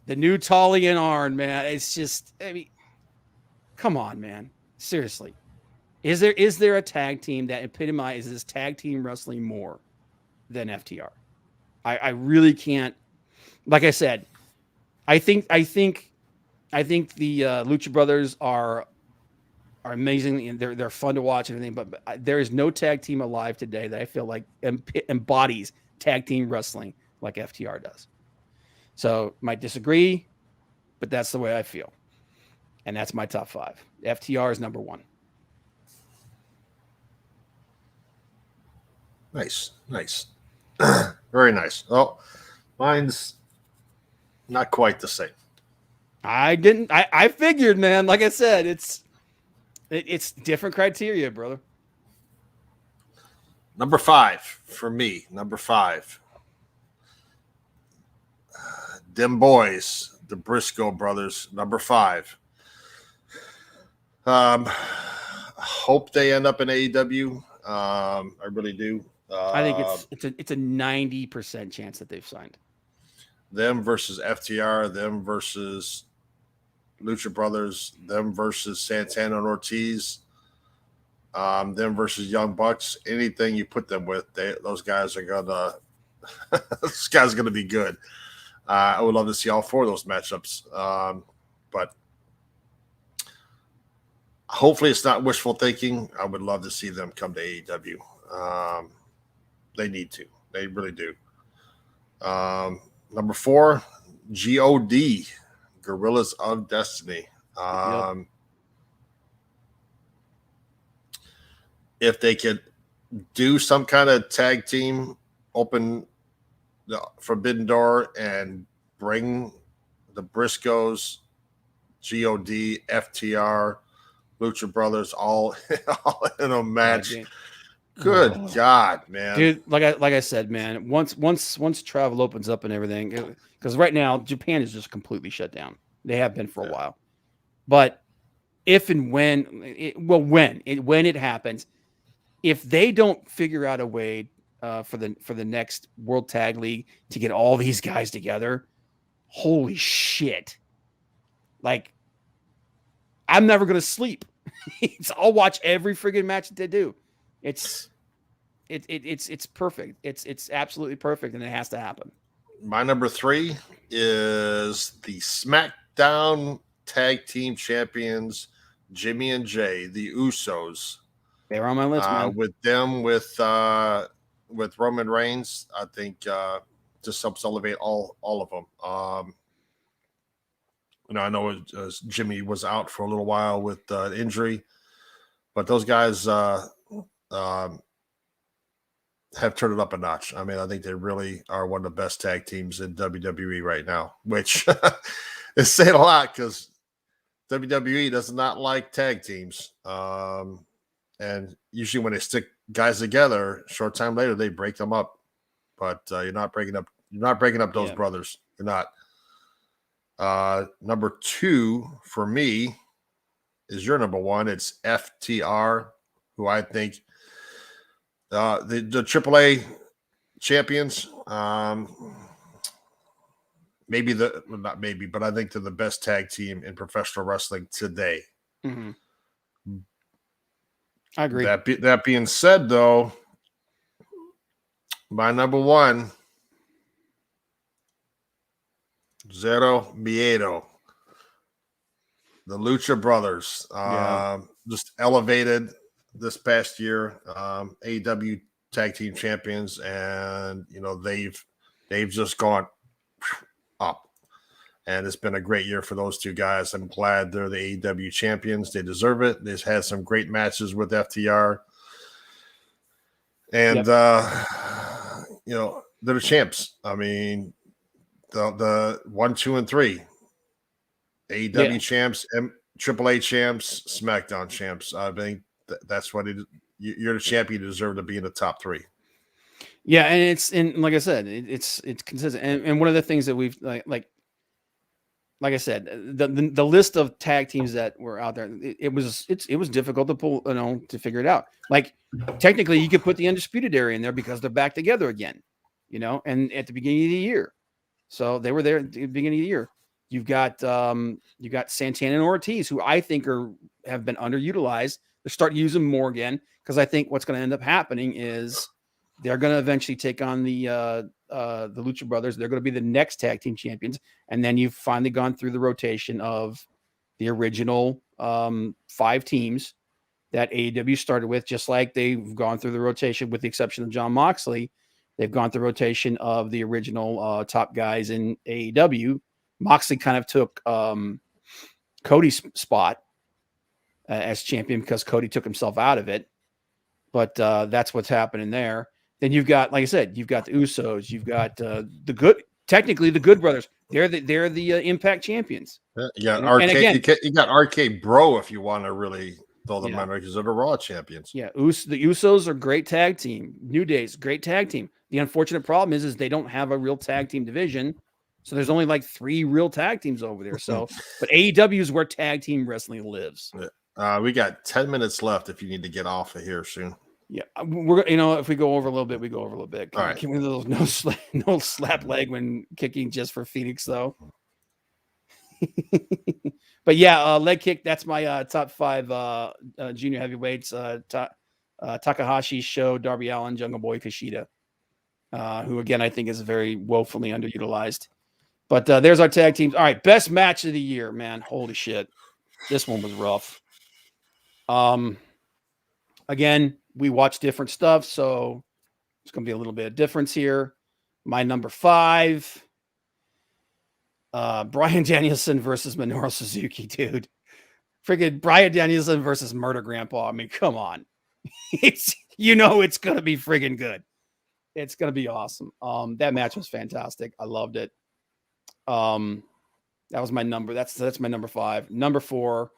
The new Tully and Arn, man. It's just, I mean, come on, man. Seriously. Is there a tag team that epitomizes tag team wrestling more than FTR? I really can't. Like I said, I think the Lucha Brothers are amazing and they're fun to watch and everything. But there is no tag team alive today that I feel like embodies tag team wrestling like FTR does. So might disagree, but that's the way I feel, and that's my top 5. FTR is number 1. Nice. Very nice. Well, mine's not quite the same. I figured, man. Like I said, it's different criteria, brother. Number 5 for me. Number 5. Them boys, the Briscoe brothers. Number 5. Hope they end up in AEW. I really do. I think it's a 90% chance that they've signed. Them versus FTR, them versus Lucha Brothers, them versus Santana and Ortiz, them versus Young Bucks. Anything you put them with, those guys are gonna this guy's gonna be good. I would love to see all 4 of those matchups. But hopefully it's not wishful thinking. I would love to see them come to AEW. They need to. They really do. Number 4, GOD, Gorillas of Destiny. Yep. If they could do some kind of tag team, open the Forbidden Door and bring the Briscoes, GOD, FTR, Lucha Brothers all in a match. Good God, man. Dude, like I said, man, once travel opens up and everything, because right now Japan is just completely shut down. They have been for a while. But if and when it happens, if they don't figure out a way for the next World Tag League to get all these guys together, holy shit. Like, I'm never gonna sleep. I'll watch every friggin' match that they do. It's perfect. It's absolutely perfect, and it has to happen. My number 3 is the SmackDown Tag Team Champions, Jimmy and Jay, the Usos. They're on my list, man. With them, with Roman Reigns, I think just helps elevate all of them. I know Jimmy was out for a little while with injury, but those guys have turned it up a notch. I mean, I think they really are one of the best tag teams in WWE right now, which is saying a lot because WWE does not like tag teams. And usually when they stick guys together, short time later, they break them up. But you're not breaking up those brothers. You're not. Number 2 for me is your number 1. It's FTR, who I think the AAA champions, not maybe, but I think they're the best tag team in professional wrestling today. Mm-hmm. I agree. That being said, though, my number 1, Zero Miedo, the Lucha Brothers, just elevated this past year, AEW tag team champions, and they've just gone up, and it's been a great year for those 2 guys. I'm glad they're the AEW champions. They deserve it. They've had some great matches with FTR, and they're the champs. I mean, the 1, 2, and 3 AEW champs, AAA champs, SmackDown champs. I think that's what it is. You're the champion. You deserve to be in the top 3. Yeah, and like I said, it's consistent. And one of the things that we've like I said, the list of tag teams that were out there, it was difficult to pull, to figure it out. Like technically, you could put the Undisputed Era in there because they're back together again, and at the beginning of the year, so they were there at the beginning of the year. You've got Santana and Ortiz, who I think have been underutilized. They start using them more again because I think what's going to end up happening is they're going to eventually take on the Lucha Brothers. They're going to be the next tag team champions, and then you've finally gone through the rotation of the original 5 teams that AEW started with, just like they've gone through the rotation, with the exception of Jon Moxley. They've gone through the rotation of the original top guys in AEW. Moxley kind of took Cody's spot as champion because Cody took himself out of it. But that's what's happening there. Then you've got, like I said, you've got the Usos. You've got the Good Brothers. They're the Impact champions. You got And again, you got RK Bro if you want to really throw them in because they're the Raw champions. Yeah, the Usos are great tag team. New Day's great tag team. The unfortunate problem is they don't have a real tag team division. So there's only like 3 real tag teams over there. So, but AEW is where tag team wrestling lives. We got 10 minutes left if you need to get off of here soon. Yeah, we're if we go over a little bit, we go over a little bit. All right. Can we no slap leg when kicking just for Phoenix though? But yeah, leg kick. That's my top 5 junior heavyweights. Takahashi, Sho, Darby Allin, Jungle Boy, Kushida, who again I think is very woefully underutilized. But there's our tag teams. All right, best match of the year, man. Holy shit, this one was rough. Again, we watch different stuff, so it's going to be a little bit of difference here. My number 5, Bryan Danielson versus Minoru Suzuki, dude. Freaking Bryan Danielson versus Murder Grandpa. I mean, come on. It's going to be friggin' good. It's going to be awesome. That match was fantastic. I loved it. That was my number. That's my number 5. Number 4,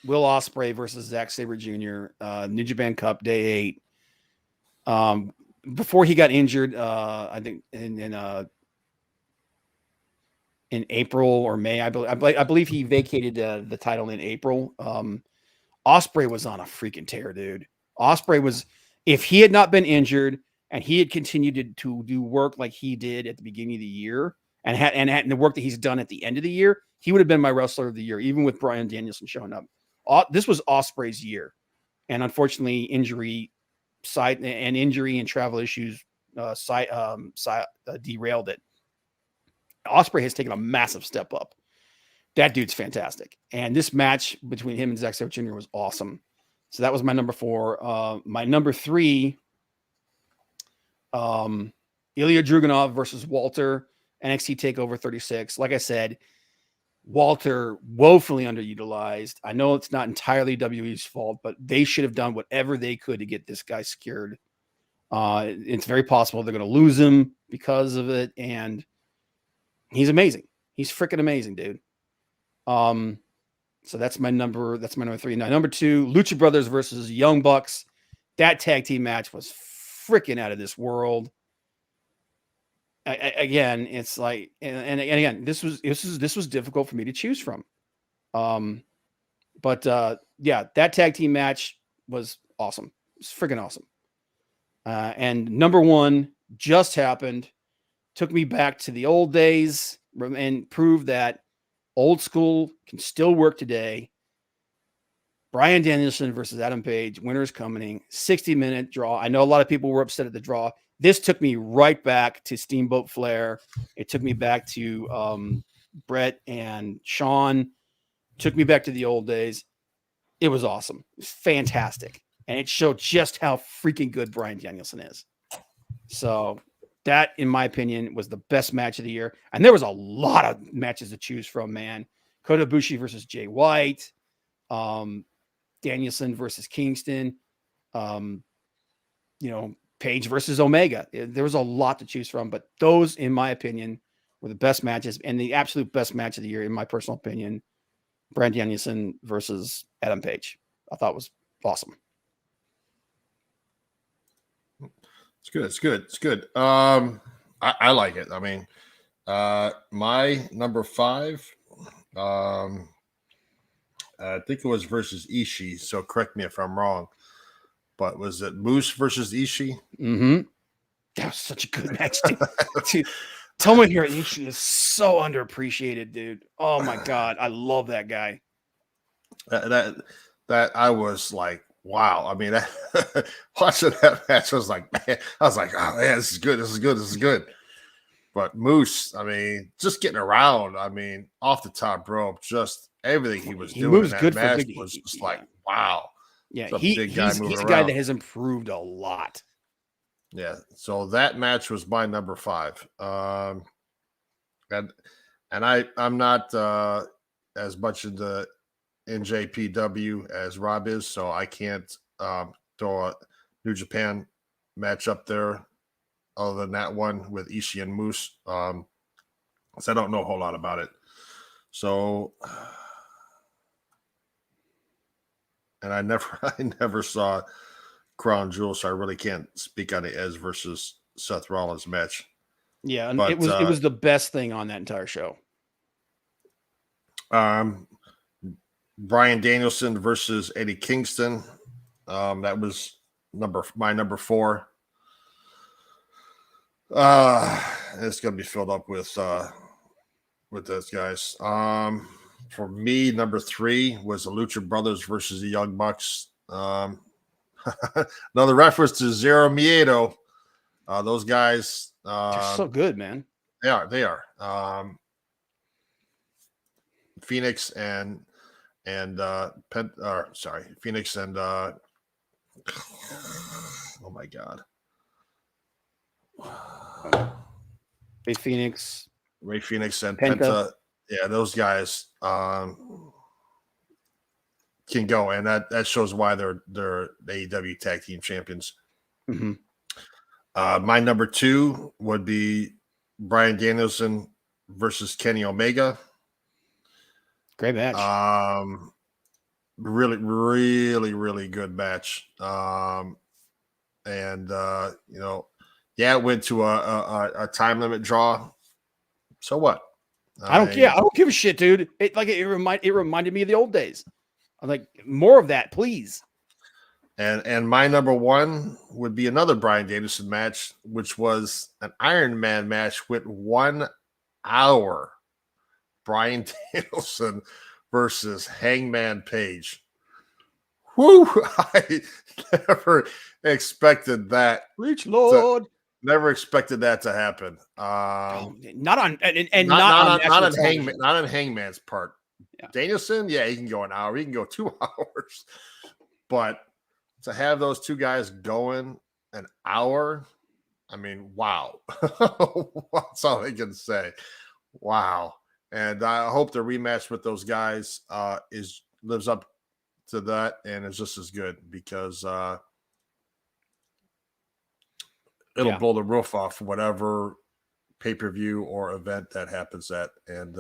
Will Ospreay versus Zack Sabre Jr. New Japan Cup Day 8. Before he got injured, I think in April or May, I believe he vacated the title in April. Ospreay was on a freaking tear, dude. Ospreay was, if he had not been injured and he had continued to do work like he did at the beginning of the year and the work that he's done at the end of the year, he would have been my wrestler of the year, even with Bryan Danielson showing up. This was Ospreay's year, and unfortunately, injury and travel issues derailed it. Ospreay has taken a massive step up. That dude's fantastic, and this match between him and Zack Sabre Jr. was awesome. So that was my number 4. My number 3, Ilya Dragunov versus Walter, NXT TakeOver 36. Like I said, Walter woefully underutilized. I know it's not entirely WWE's fault, but they should have done whatever they could to get this guy secured. It's very possible they're going to lose him because of it, and he's amazing. He's freaking amazing, dude. So that's my number 3. Now, number 2, Lucha Brothers versus Young Bucks. That tag team match was freaking out of this world. Again, it's like, and again, this was difficult for me to choose from. But yeah, that tag team match was awesome. It's freaking awesome. And number 1 just happened, took me back to the old days and proved that old school can still work today. Bryan Danielson versus Adam Page, winner's coming, 60-minute draw. I know a lot of people were upset at the draw. This took me right back to Steamboat Flair. It took me back to Brett and Sean. Took me back to the old days. It was awesome. It was fantastic. And it showed just how freaking good Bryan Danielson is. So that, in my opinion, was the best match of the year. And there was a lot of matches to choose from, man. Kota Ibushi versus Jay White. Danielson versus Kingston. Page versus Omega. There was a lot to choose from, but those, in my opinion, were the best matches, and the absolute best match of the year, in my personal opinion, Bryan Danielson versus Adam Page. I thought was awesome. It's good. It's good. It's good. I like it. I mean, my number 5, I think it was versus Ishii. So correct me if I'm wrong. But was it Moose versus Ishii? Mm-hmm. That was such a good match, dude. Dude, Tomohiro Ishii is so underappreciated, dude. Oh my god, I love that guy. That I was like, wow. I mean, watching that match, I was like, man, oh man, this is good. This is good. This is good. But Moose, I mean, just getting around, I mean, off the top rope, just everything he was doing in moves that good for match big. was just like, wow. Yeah, It's a big guy moving he's a around. guy that has improved a lot. Yeah. So that match was my number 5. And I'm not as much into NJPW as Rob is, so I can't throw a New Japan match up there other than that one with Ishii and Moose. So I don't know a whole lot about it. So, and I never saw Crown Jewel, so I really can't speak on the Edge versus Seth Rollins match. Yeah, and But, it was the best thing on that entire show. Bryan Danielson versus Eddie Kingston. That was my number 4. It's gonna be filled up with those guys. For me, number 3 was the Lucha Brothers versus the Young Bucks. Another reference to Zero Miedo. Those guys, They're so good, man. They are. Phoenix and Phoenix and oh my god, Ray Phoenix and Penta. Penta. Yeah, those guys can go, and that shows why they're the AEW Tag Team Champions. Mm-hmm. My number 2 would be Bryan Danielson versus Kenny Omega. Great match. Really, really, really good match. And it went to a time limit draw. So what? I don't care. I don't give a shit, dude. It reminded me of the old days. I'm like, more of that, please. And my number 1 would be another Bryan Danielson match, which was an Iron Man match with 1 hour. Bryan Danielson versus Hangman Page. Whoo! I never expected that. Reach Lord. Never expected that to happen. Not on Hangman's part. Yeah. Danielson, yeah, he can go an hour. He can go 2 hours. But to have those two guys going an hour, I mean, wow. That's all I can say. Wow. And I hope the rematch with those guys lives up to that and is just as good because it'll blow the roof off whatever pay-per-view or event that happens at. And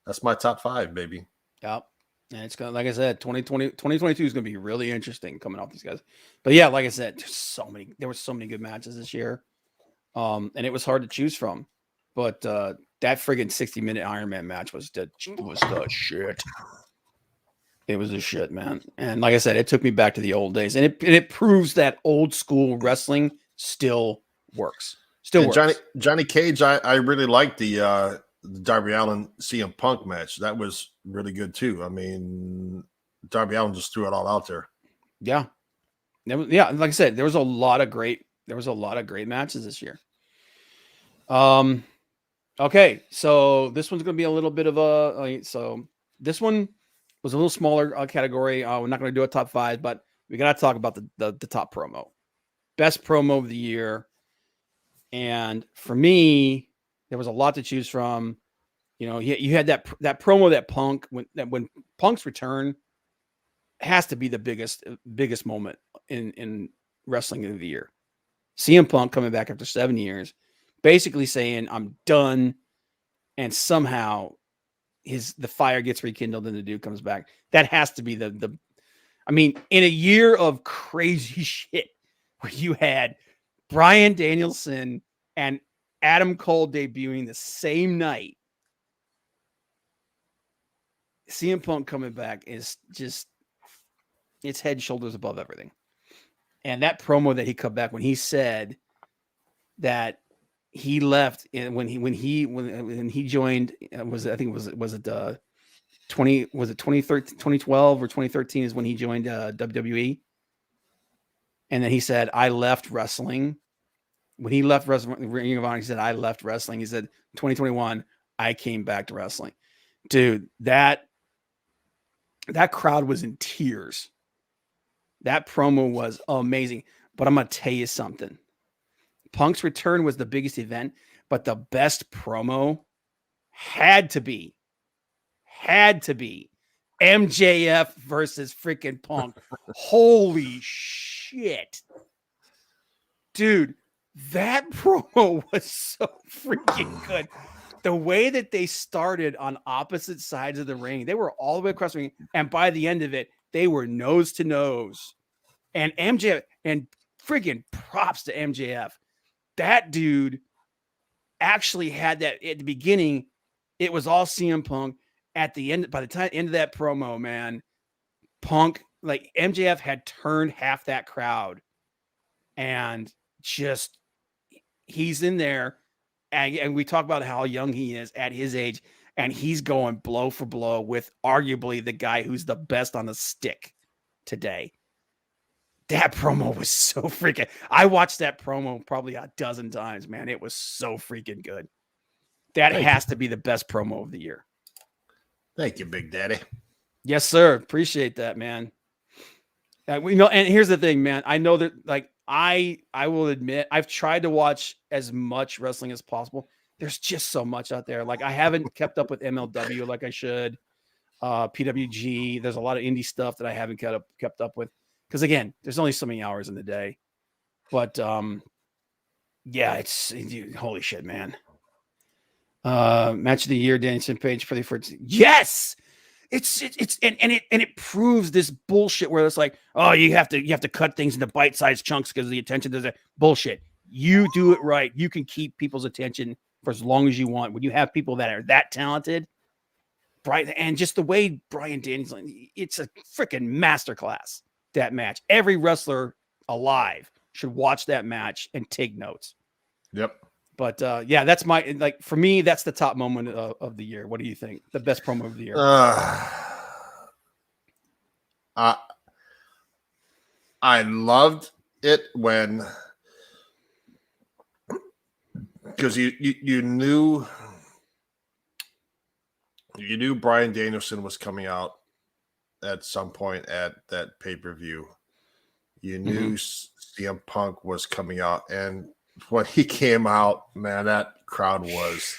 that's my top 5, baby. Yep. And it's going to, like I said, 2022 is going to be really interesting coming off these guys. But yeah, like I said, there were so many good matches this year. And it was hard to choose from. But that friggin' 60-minute Iron Man match was the shit. It was the shit, man. And like I said, it took me back to the old days. And it proves that old school wrestling still works. Works. Johnny Cage, I really liked the Darby Allin CM Punk match. That was really good too. I mean, Darby Allin just threw it all out there. Yeah. Yeah, like I said, there was a lot of great matches this year. Okay, so this one's going to be a little bit of so this one was a little smaller category. We're not going to do a top 5, but we got to talk about the top promo. Best promo of the year. And for me, there was a lot to choose from. You know, you had that promo that Punk when Punk's return has to be the biggest moment in wrestling of the year. CM Punk coming back after 7 years, basically saying I'm done, and somehow the fire gets rekindled and the dude comes back. That has to be the. I mean, in a year of crazy shit where you had Bryan Danielson and Adam Cole debuting the same night. CM Punk coming back is just, it's head and shoulders above everything. And that promo that he cut back when he said that he left when he joined, was it 2012 or 2013 is when he joined WWE. And then he said, I left wrestling. When he left wrestling, Ring of Honor, he said, I left wrestling. He said, 2021, I came back to wrestling. Dude, that crowd was in tears. That promo was amazing. But I'm going to tell you something. Punk's return was the biggest event, but the best promo had to be MJF versus freaking Punk. Holy shit. Dude, that promo was so freaking good. The way that they started on opposite sides of the ring, they were all the way across the ring. And by the end of it, they were nose to nose. And MJF, and freaking props to MJF. That dude actually had that at the beginning. It was all CM Punk. At the end, by the time end of that promo, man, Punk, like MJF had turned half that crowd, and just he's in there, and we talk about how young he is at his age, and he's going blow for blow with arguably the guy who's the best on the stick today. That promo was so freaking. I watched that promo probably a dozen times, man. It was so freaking good. That has to be the best promo of the year. Thank you, Big Daddy. Yes, sir. Appreciate that, man. We know, and here's the thing, man. I know that, like, I will admit, I've tried to watch as much wrestling as possible. There's just so much out there. Like, I haven't kept up with MLW like I should. PWG. There's a lot of indie stuff that I haven't kept up with. Because again, there's only so many hours in the day. But yeah, holy shit, man. Match of the year, Danielson Page for the yes. It proves this bullshit where it's like, oh, you have to cut things into bite-sized chunks because the attention does that bullshit. You do it right, you can keep people's attention for as long as you want. When you have people that are that talented, Brian, and just the way Bryan Danielson, it's a freaking masterclass. That match, every wrestler alive should watch that match and take notes. Yep. But yeah, that's for me, that's the top moment of the year. What do you think? The best promo of the year? I loved it because you knew Bryan Danielson was coming out at some point at that pay-per-view. You knew CM Punk was coming out, and when he came out, man, that crowd was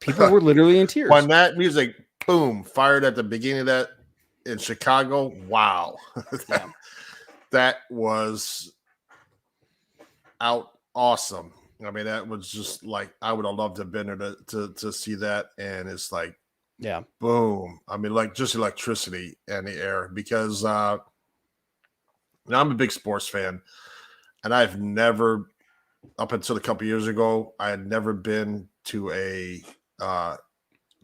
people were literally in tears. When that music boom fired at the beginning of that in Chicago, wow. That was awesome. I mean, that was just like, I would have loved to have been there to see that. And it's like, yeah, boom. I mean, like just electricity in the air, because now I'm a big sports fan, and I've never, up until a couple years ago, I had never been to a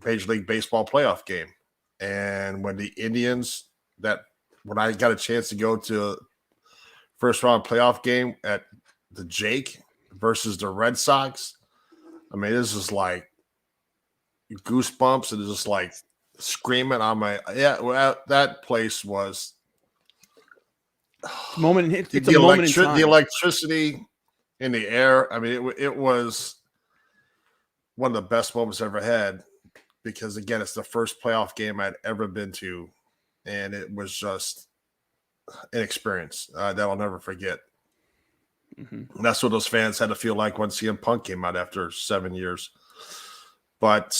Major League Baseball playoff game. And when the Indians, when I got a chance to go to first round playoff game at the Jake versus the Red Sox, I mean, this is like goosebumps, and it's just like screaming on my, that place was moment. It's a moment in time. The electricity in the air. I mean, it was one of the best moments I ever had, because again, it's the first playoff game I'd ever been to, and it was just an experience that I'll never forget. And that's what those fans had to feel like when CM Punk came out after 7 years. But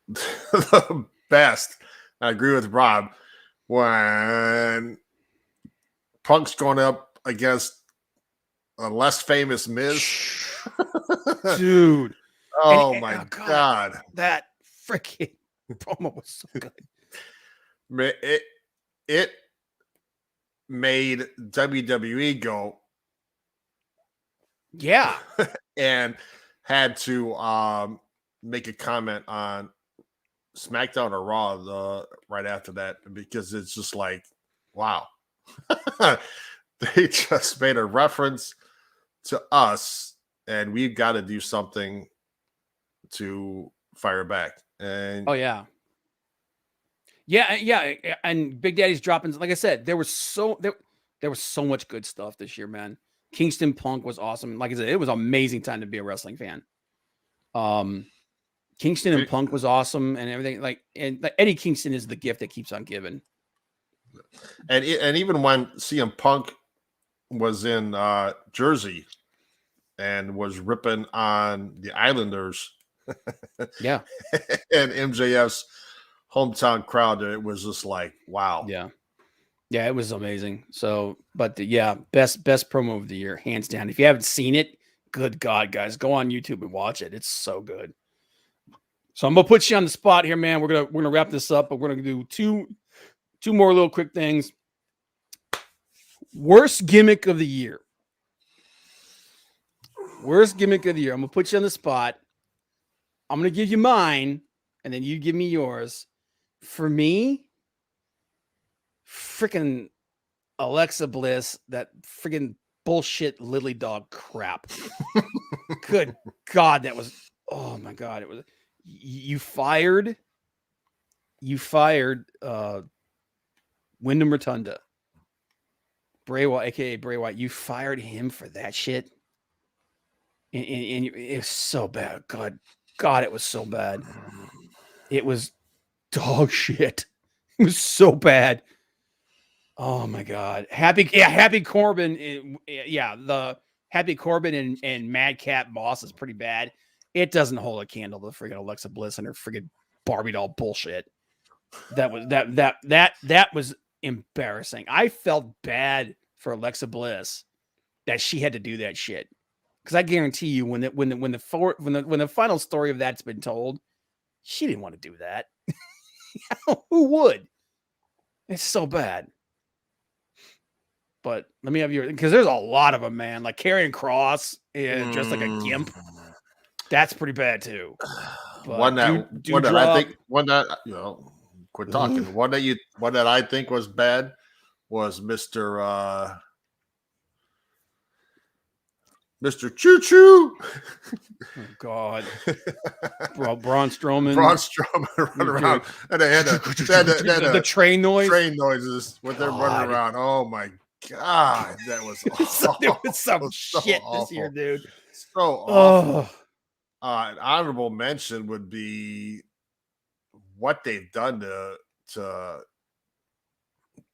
the best, I agree with Rob, when Punk's going up against a less famous Miz. Dude. Oh, my God. That freaking promo was so good. It made WWE go, Yeah. and had to make a comment on SmackDown or Raw right after that, because it's just like, wow. They just made a reference to us, and we've got to do something to fire back. And Oh yeah. Yeah. And Big Daddy's dropping. Like I said, there was so much good stuff this year, man. Kingston Punk was awesome. Like I said, it was an amazing time to be a wrestling fan. Kingston and Punk was awesome and everything. Like Eddie Kingston is the gift that keeps on giving. And even when CM Punk was in Jersey and was ripping on the Islanders, yeah, and MJF's hometown crowd, it was just like, wow. Yeah, it was amazing. So, but yeah, best promo of the year, hands down. If you haven't seen it, good God, guys, go on YouTube and watch it. It's so good. So I'm gonna put you on the spot here, man. We're gonna wrap this up, but we're gonna do two more little quick things. Worst gimmick of the year. Worst gimmick of the year. I'm gonna put you on the spot. I'm gonna give you mine, and then you give me yours. For me, freaking Alexa Bliss, that freaking bullshit Lily Dog crap. Good God, that was, oh my God, it was. You fired Wyndham Rotunda, Bray Wyatt, aka Bray Wyatt. You fired him for that shit, and it was so bad. God, it was so bad. It was dog shit. It was so bad. Oh my God, Happy Corbin. The Happy Corbin and Madcap Moss is pretty bad. It doesn't hold a candle to freaking Alexa Bliss and her freaking Barbie doll bullshit. That was embarrassing. I felt bad for Alexa Bliss that she had to do that shit, because I guarantee you, when the final story of that's been told, she didn't want to do that. Who would? It's so bad. But let me have your, because there's a lot of them, man. Like Karrion Kross, just like a gimp. That's pretty bad too. But one that quit talking. One that I think was bad was Mr. Choo Choo. Oh God. Braun Strowman running around, and they had the train noise. Train noises with them running around. Oh my God, that was awful. There was some shit this year, dude. So awful. An honorable mention would be what they've done to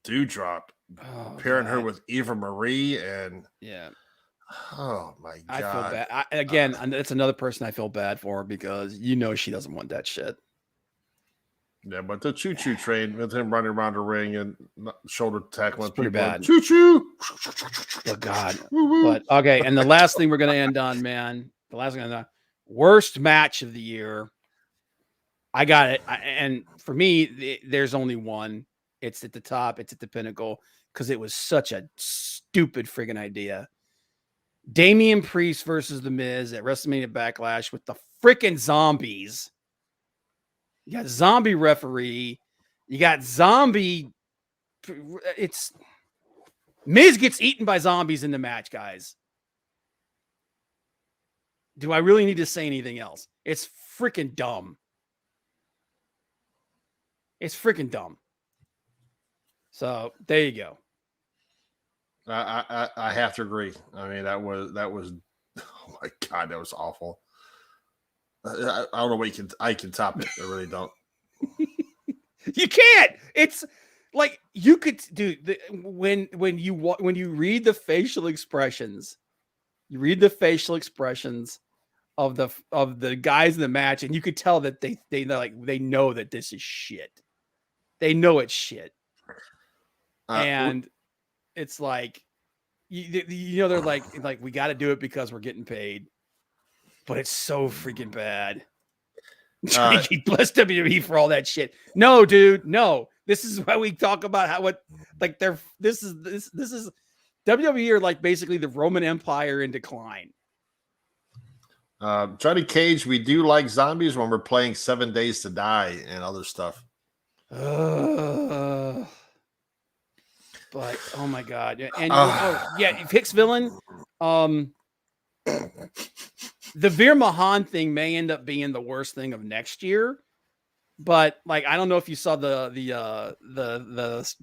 Doudrop, pairing her with Eva Marie, and oh my God, I feel bad. Again, it's another person I feel bad for, because she doesn't want that shit. Yeah, but the Choo Choo train with him running around the ring and shoulder tackling pretty people. Bad. Choo Choo. Oh God. But okay, and the last thing we're gonna end on, man. The last thing worst match of the year. I got it. And for me, there's only one. It's at the top. It's at the pinnacle, because it was such a stupid friggin' idea. Damian Priest versus The Miz at WrestleMania Backlash with the freaking zombies. You got zombie referee. You got zombie. It's Miz gets eaten by zombies in the match, guys. Do I really need to say anything else? It's freaking dumb. It's freaking dumb. So there you go. I have to agree. I mean, that was oh my God, that was awful. I don't know what I can top it. I really don't. You can't. It's like you could do when you read the facial expressions, of the guys in the match, and you could tell that they know that this is shit. They know it's shit. And it's like, they're like we got to do it because we're getting paid, but it's so freaking bad. Bless WWE for all that shit. No, dude, no. This is why we talk about this is WWE are like basically the Roman Empire in decline. Johnny Cage, we do like zombies when we're playing 7 Days to Die and other stuff. But oh my god, and Hicks villain. The Veer Mahan thing may end up being the worst thing of next year. But like, I don't know if you saw the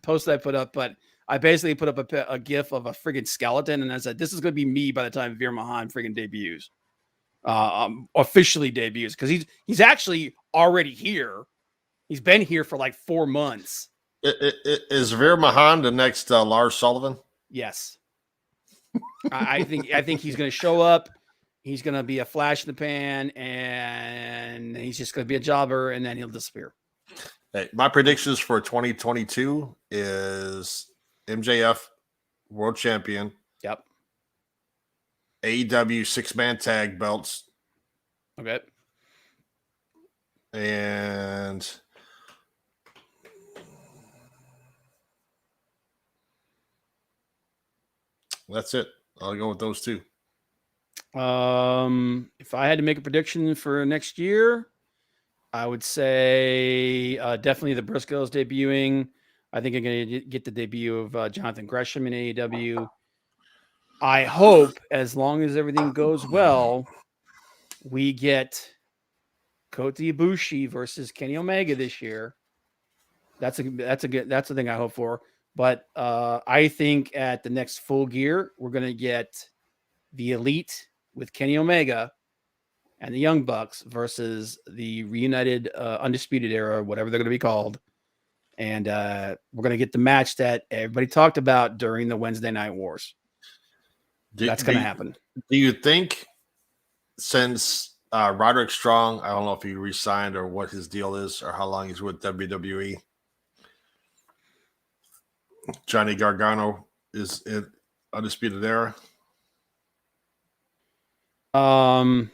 post that I put up, but I basically put up a gif of a friggin' skeleton, and I said, "This is going to be me by the time Veer Mahan friggin' debuts, officially debuts, because he's actually already here. He's been here for like 4 months." Is Veer Mahan the next Lars Sullivan? Yes, I think he's going to show up. He's going to be a flash in the pan, and he's just going to be a jobber, and then he'll disappear. Hey, my predictions for 2022 is MJF world champion. Yep. AEW 6-man tag belts. Okay. And that's it. I'll go with those two. If I had to make a prediction for next year, I would say definitely the Briscoes debuting. I think I'm going to get the debut of Jonathan Gresham in AEW. I hope, as long as everything goes well, we get Kota Ibushi versus Kenny Omega this year. That's the thing I hope for. But I think at the next Full Gear, we're going to get the Elite with Kenny Omega and the Young Bucks versus the reunited Undisputed Era, whatever they're going to be called. And we're going to get the match that everybody talked about during the Wednesday Night Wars. That's going to happen. Do you think, since Roderick Strong, I don't know if he re-signed or what his deal is or how long he's with WWE, Johnny Gargano is in Undisputed Era? I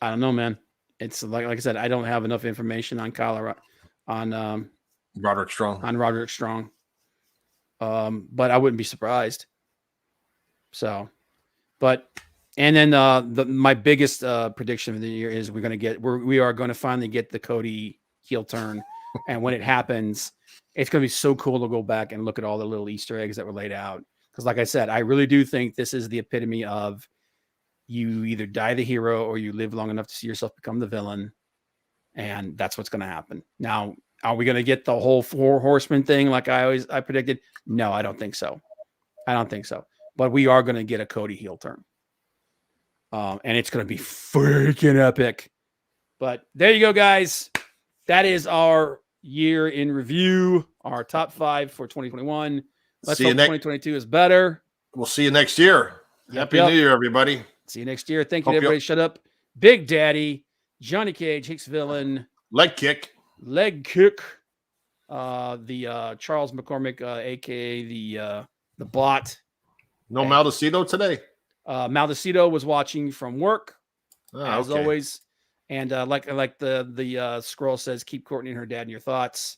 don't know, man. It's like I said, I don't have enough information on Roderick Strong. But I wouldn't be surprised. So, and then my biggest prediction of the year is we are going to finally get the Cody heel turn, and when it happens, it's going to be so cool to go back and look at all the little Easter eggs that were laid out. Because, like I said, I really do think this is the epitome of you either die the hero or you live long enough to see yourself become the villain, and that's what's going to happen. Now, are we going to get the whole 4 horsemen thing like I predicted? No, I don't think so. But we are going to get a Cody heel turn. And it's going to be freaking epic. But there you go, guys. That is our year in review, our top 5 for 2021. Let's hope 2022 is better. We'll see you next year. Happy New Year, everybody. See you next year. Thank you to everybody. Shut up. Big Daddy, Johnny Cage, Hicks Villain. Leg kick. The Charles McCormick, a.k.a. the bot. No Maldacito today? Maldacito was watching from work, as always. And like the scroll says, keep Courtney and her dad in your thoughts.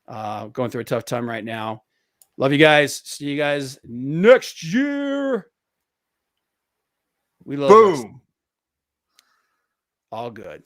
Going through a tough time right now. Love you guys. See you guys next year. We love Boom. All good.